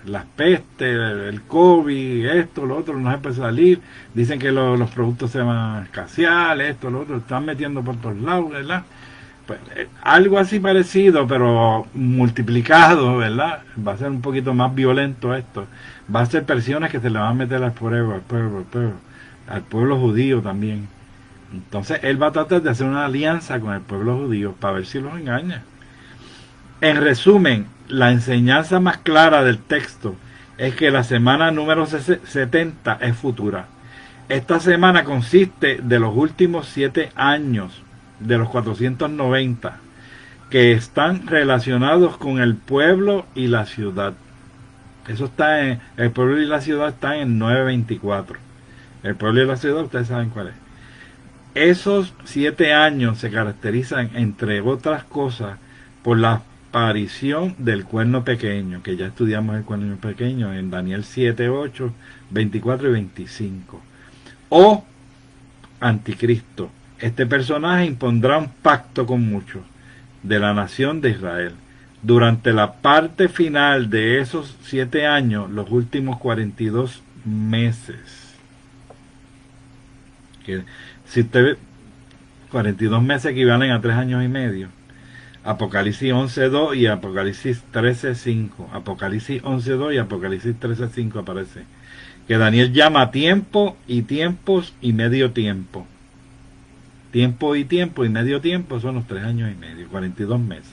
las pestes, el COVID, esto, lo otro, no se puede salir, dicen que los productos se van a escasear, esto, lo otro, están metiendo por todos lados, ¿verdad? Pues, algo así parecido, pero multiplicado, ¿verdad? Va a ser un poquito más violento esto. Va a ser presiones que se le van a meter al pueblo, al pueblo judío también. Entonces él va a tratar de hacer una alianza con el pueblo judío para ver si los engaña. En resumen, la enseñanza más clara del texto es que la semana número 70 es futura. Esta semana consiste de los últimos 7 años de los 490 que están relacionados con el pueblo y la ciudad. Eso está en el pueblo y la ciudad está en 924. El pueblo y la ciudad, ustedes saben cuál es. Esos 7 años se caracterizan, entre otras cosas, por la aparición del cuerno pequeño, que ya estudiamos el cuerno pequeño en Daniel 7, 8, 24 y 25. O Anticristo. Este personaje impondrá un pacto con muchos de la nación de Israel. Durante la parte final de esos 7 años, los últimos 42 meses. Que si usted ve, 42 meses equivalen a 3 años y medio. Apocalipsis 11.2 y Apocalipsis 13.5. Apocalipsis 11.2 y Apocalipsis 13.5 aparece. Que Daniel llama tiempo y tiempos y medio tiempo. Tiempo y medio tiempo son los 3 años y medio, 42 meses.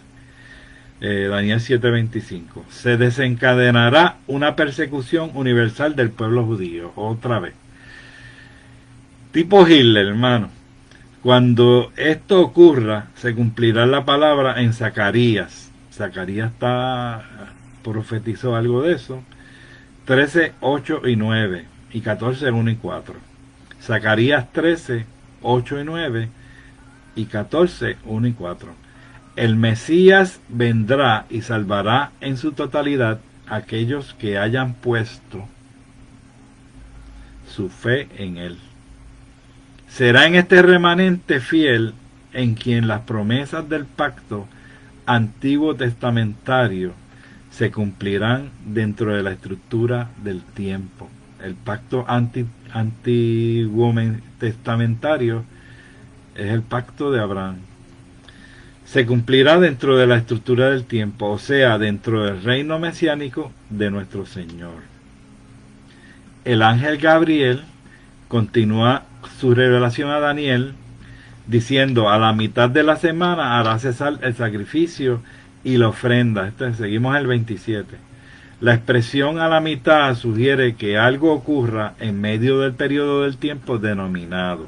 Daniel 7.25. Se desencadenará una persecución universal del pueblo judío, otra vez. Tipo Hitler, hermano. Cuando esto ocurra, se cumplirá la palabra en Zacarías. Zacarías profetizó algo de eso. 13, 8 y 9 y 14, 1 y 4. Zacarías 13, 8 y 9 y 14, 1 y 4. El Mesías vendrá y salvará en su totalidad a aquellos que hayan puesto su fe en él. Será en este remanente fiel en quien las promesas del pacto antiguo testamentario se cumplirán dentro de la estructura del tiempo. El pacto antiguo testamentario es el pacto de Abraham. Se cumplirá dentro de la estructura del tiempo, o sea, dentro del reino mesiánico de nuestro Señor. El ángel Gabriel continúa su revelación a Daniel diciendo: a la mitad de la semana hará cesar el sacrificio y la ofrenda. Seguimos el 27. La expresión a la mitad sugiere que algo ocurra en medio del periodo del tiempo denominado.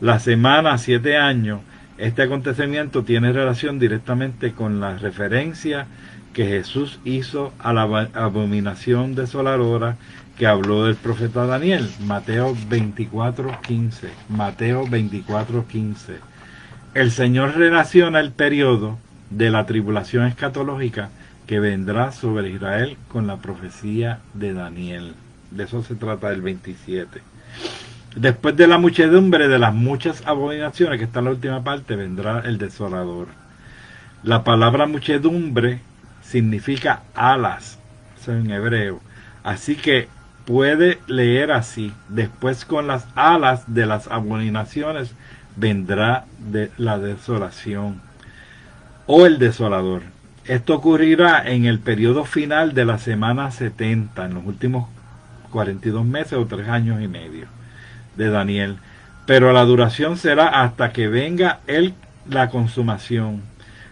La semana 7 años, este acontecimiento tiene relación directamente con la referencia que Jesús hizo a la abominación desoladora que habló del profeta Daniel, Mateo 24:15. Mateo 24:15. El Señor relaciona el periodo de la tribulación escatológica que vendrá sobre Israel con la profecía de Daniel. De eso se trata el 27. Después de la muchedumbre de las muchas abominaciones, que está en la última parte, vendrá el desolador. La palabra muchedumbre significa alas, eso en hebreo. Así que puede leer así: después con las alas de las abominaciones vendrá de la desolación o el desolador. Esto ocurrirá en el periodo final de la semana 70, en los últimos 42 meses o 3 años y medio de Daniel. Pero la duración será hasta que venga la consumación.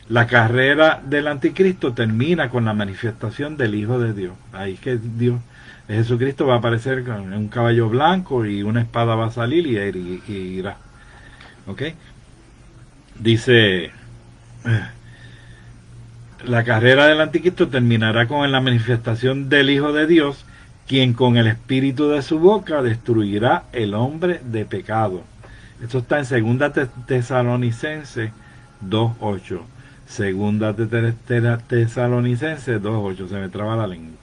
La carrera del anticristo termina con la manifestación del Hijo de Dios. Ahí que Jesucristo va a aparecer con un caballo blanco y una espada va a salir y irá. ¿Ok? Dice, la carrera del anticristo terminará con la manifestación del Hijo de Dios, quien con el espíritu de su boca destruirá el hombre de pecado. Esto está en 2 Tesalonicenses 2:8. Segunda Tesalonicenses 2:8. Se me traba la lengua.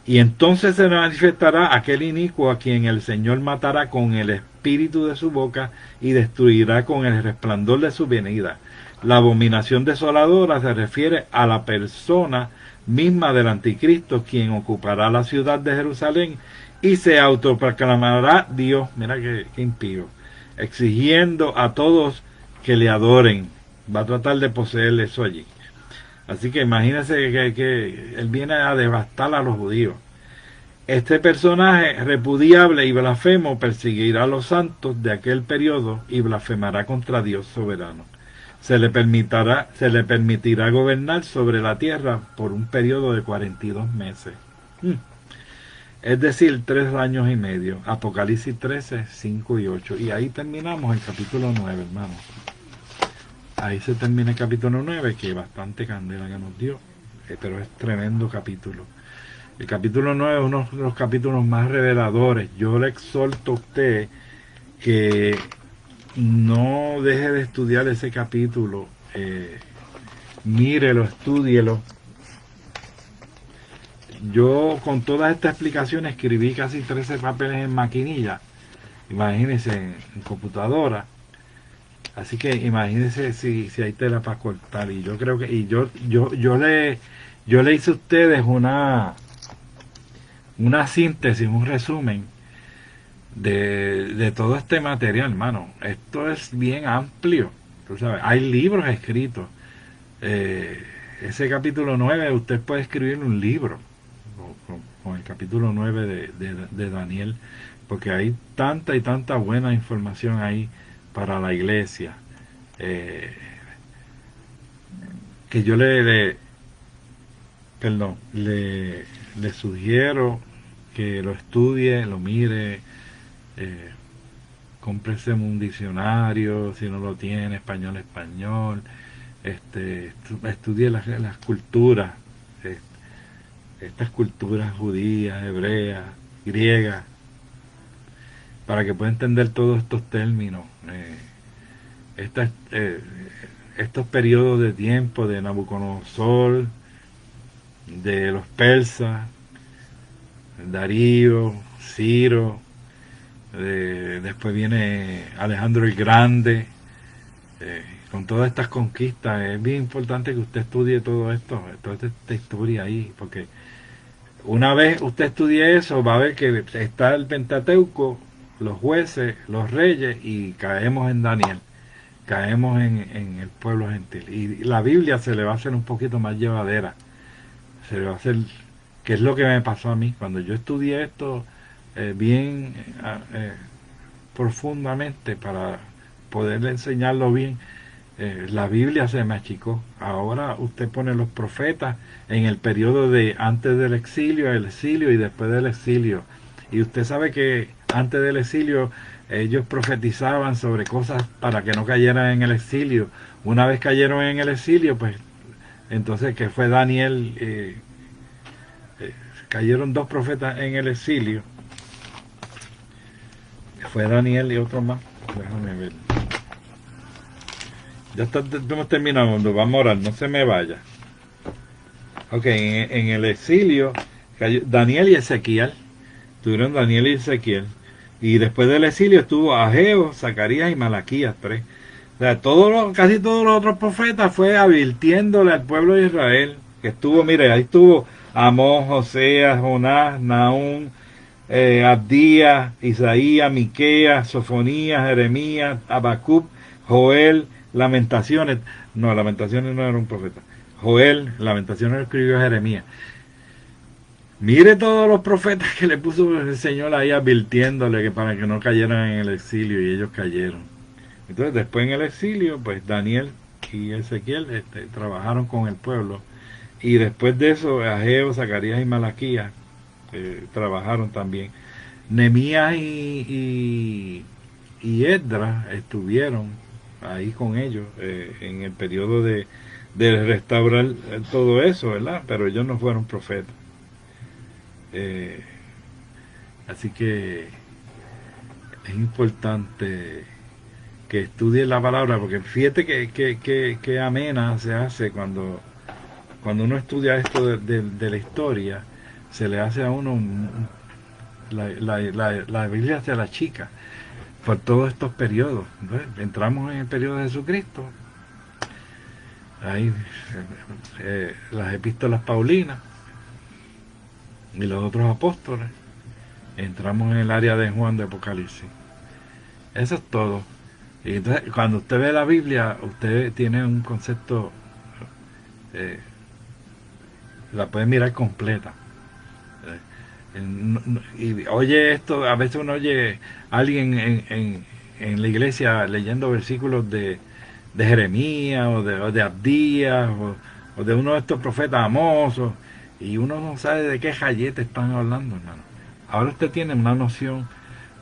Y entonces se manifestará aquel inicuo a quien el Señor matará con el espíritu de su boca y destruirá con el resplandor de su venida. La abominación desoladora se refiere a la persona misma del anticristo, quien ocupará la ciudad de Jerusalén y se autoproclamará Dios. Mira qué impío, exigiendo a todos que le adoren. Va a tratar de poseer eso allí. Así que imagínense que él viene a devastar a los judíos. Este personaje repudiable y blasfemo perseguirá a los santos de aquel periodo y blasfemará contra Dios soberano. Se le permitirá gobernar sobre la tierra por un periodo de 42 meses. Es decir, 3 años y medio. Apocalipsis 13, 5 y 8. Y ahí terminamos el capítulo 9, hermanos. Ahí se termina el capítulo 9, que bastante candela que nos dio, pero es tremendo capítulo. El capítulo 9 es uno de los capítulos más reveladores. Yo le exhorto a usted que no deje de estudiar ese capítulo. Mírelo, estúdielo. Yo con todas estas explicaciones escribí casi 13 papeles en maquinilla. Imagínense en computadora. Así que imagínense si hay tela para cortar. Y yo creo que yo le hice a ustedes una síntesis, un resumen de todo este material, hermano. Esto es bien amplio. Tú sabes, hay libros escritos. Ese capítulo 9, usted puede escribir un libro con el capítulo 9 de Daniel, porque hay tanta y tanta buena información ahí para la iglesia, que yo le sugiero que lo estudie, lo mire, cómprese un diccionario si no lo tiene, español, estudie las culturas, estas culturas judías, hebreas, griegas, para que pueda entender todos estos términos, estos periodos de tiempo de Nabucodonosor, de los persas, Darío, Ciro, después viene Alejandro el Grande, con todas estas conquistas. Es bien importante que usted estudie todo esto, toda esta historia ahí, porque una vez usted estudie eso, va a ver que está el Pentateuco, los jueces, los reyes, y caemos en Daniel, caemos en el pueblo gentil. Y la Biblia se le va a hacer un poquito más llevadera, se le va a hacer, que es lo que me pasó a mí, cuando yo estudié esto bien profundamente para poder enseñarlo bien. La Biblia se me achicó. Ahora usted pone los profetas en el periodo de antes del exilio, el exilio y después del exilio. Y usted sabe que antes del exilio ellos profetizaban sobre cosas para que no cayeran en el exilio. Una vez cayeron en el exilio, pues entonces que fue Daniel, cayeron 2 profetas en el exilio, Fue Daniel y otro más. Déjame ver. Ya hemos terminado, vamos a orar, no se me vaya. Ok, en el exilio, Daniel y Ezequiel, tuvieron Daniel y Ezequiel, y después del exilio estuvo Ageo, Zacarías y Malaquías, tres. O sea, casi todos los otros profetas fue advirtiéndole al pueblo de Israel, que estuvo, mire, ahí estuvo Amós, Oseas, Jonás, Nahum, Abdías, Isaías, Miqueas, Sofonías, Jeremías, Habacuc, Joel, Lamentaciones. No, Lamentaciones no era un profeta. Joel, Lamentaciones lo escribió Jeremías. Mire todos los profetas que le puso el Señor ahí advirtiéndole que para que no cayeran en el exilio, y ellos cayeron. Entonces después en el exilio, pues Daniel y Ezequiel trabajaron con el pueblo, y después de eso Ageo, Zacarías y Malaquías trabajaron también. Nehemías y Esdras estuvieron ahí con ellos en el periodo de restaurar todo eso, ¿verdad? Pero ellos no fueron profetas. Así que es importante que estudie la palabra, porque fíjate que amena se hace cuando uno estudia esto de la historia, se le hace a uno la Biblia se la chica por todos estos periodos. Entonces, entramos en el periodo de Jesucristo, ahí las epístolas paulinas y los otros apóstoles, entramos en el área de Juan de Apocalipsis. Eso es todo. Y entonces, cuando usted ve la Biblia, usted tiene un concepto, la puede mirar completa. Y oye esto, a veces uno oye a alguien en la iglesia leyendo versículos de Jeremías o de Abdías o de uno de estos profetas Amós, y uno no sabe de qué jayete están hablando, hermano. Ahora usted tiene una noción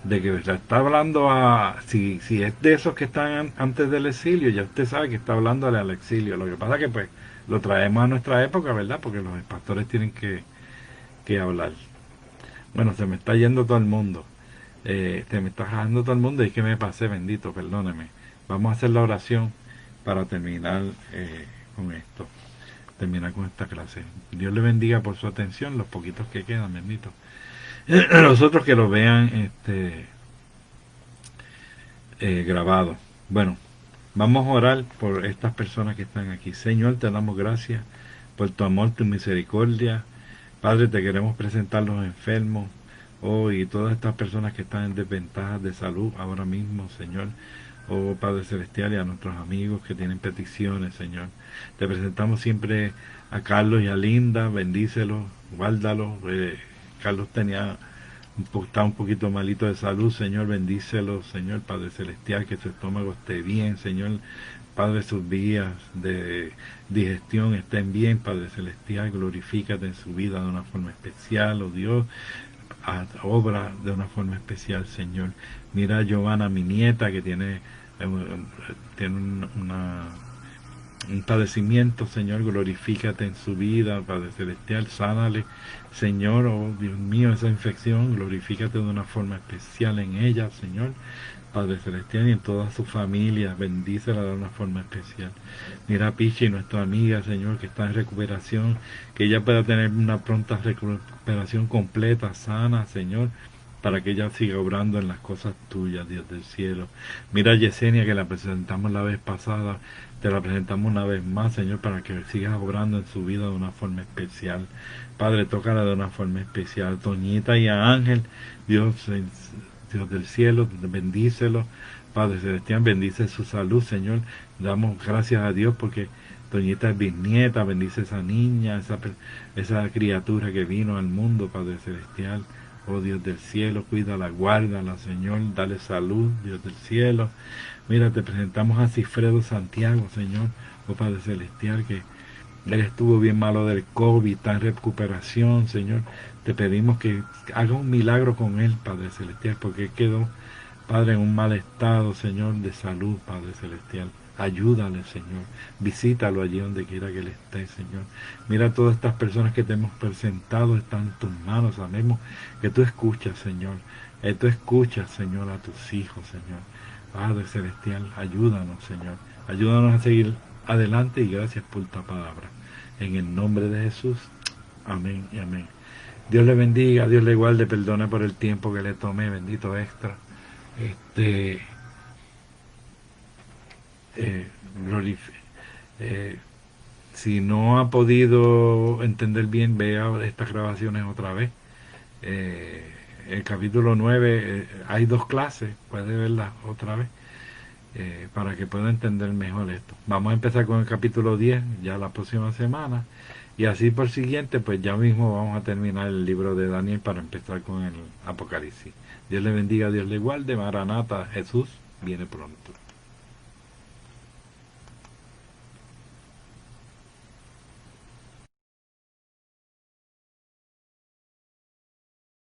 de que está hablando si es de esos que están antes del exilio, ya usted sabe que está hablándole al exilio. Lo que pasa es que pues lo traemos a nuestra época, ¿verdad? Porque los pastores tienen que hablar. Bueno, se me está yendo todo el mundo. Se me está jalando todo el mundo y es que me pasé, bendito, perdóneme. Vamos a hacer la oración para terminar con esto. Terminar con esta clase. Dios le bendiga por su atención, los poquitos que quedan, bendito. Los otros que lo vean grabado. Bueno, vamos a orar por estas personas que están aquí. Señor, te damos gracias por tu amor, tu misericordia. Padre, te queremos presentar los enfermos y todas estas personas que están en desventajas de salud ahora mismo, Señor. Oh Padre Celestial, y a nuestros amigos que tienen peticiones, Señor. Te presentamos siempre a Carlos y a Linda, bendícelos, guárdalos. Carlos está un poquito malito de salud, Señor, bendícelo, Señor, Padre Celestial, que su estómago esté bien, Señor, Padre, sus vías de digestión estén bien, Padre Celestial, glorifícate en su vida de una forma especial, oh Dios, obra de una forma especial, Señor. Mira a Giovanna, mi nieta, que tiene un padecimiento, Señor, glorifícate en su vida, Padre Celestial, sánale, Señor, oh Dios mío, esa infección, glorifícate de una forma especial en ella, Señor, Padre Celestial, y en toda su familia, bendícela de una forma especial. Mira a Pichi, nuestra amiga, Señor, que está en recuperación, que ella pueda tener una pronta recuperación completa, sana, Señor, para que ella siga obrando en las cosas tuyas, Dios del cielo. Mira a Yesenia, que la presentamos la vez pasada, te la presentamos una vez más, Señor, para que sigas obrando en su vida de una forma especial. Padre, tócala de una forma especial. Toñita y a Ángel, Dios del cielo, bendícelo. Padre Celestial, bendice su salud, Señor. Damos gracias a Dios porque Toñita es bisnieta, bendice esa niña, esa criatura que vino al mundo, Padre Celestial. Oh Dios del cielo, cuídala, guárdala, Señor, dale salud, Dios del cielo. Mira, te presentamos a Cifredo Santiago, Señor, oh Padre Celestial, que él estuvo bien malo del COVID, está en recuperación, Señor. Te pedimos que haga un milagro con él, Padre Celestial, porque él quedó, Padre, en un mal estado, Señor, de salud, Padre Celestial. Ayúdale, Señor. Visítalo allí donde quiera que él esté, Señor. Mira, todas estas personas que te hemos presentado están en tus manos. Sabemos que tú escuchas, Señor. Tú escuchas, Señor, a tus hijos, Señor. Padre Celestial, ayúdanos, Señor. Ayúdanos a seguir adelante y gracias por tu palabra. En el nombre de Jesús. Amén y amén. Dios le bendiga, Dios le guarde, perdone por el tiempo que le tomé, bendito extra. Este, eh, glorif- eh, si no ha podido entender bien, vea estas grabaciones otra vez. Eh, el capítulo 9 hay dos clases, puede verlas otra vez para que pueda entender mejor esto. Vamos a empezar con el capítulo 10 ya la próxima semana y así por siguiente, pues ya mismo vamos a terminar el libro de Daniel para empezar con el Apocalipsis. Dios le bendiga, Dios le guarde, Maranata, Jesús viene pronto.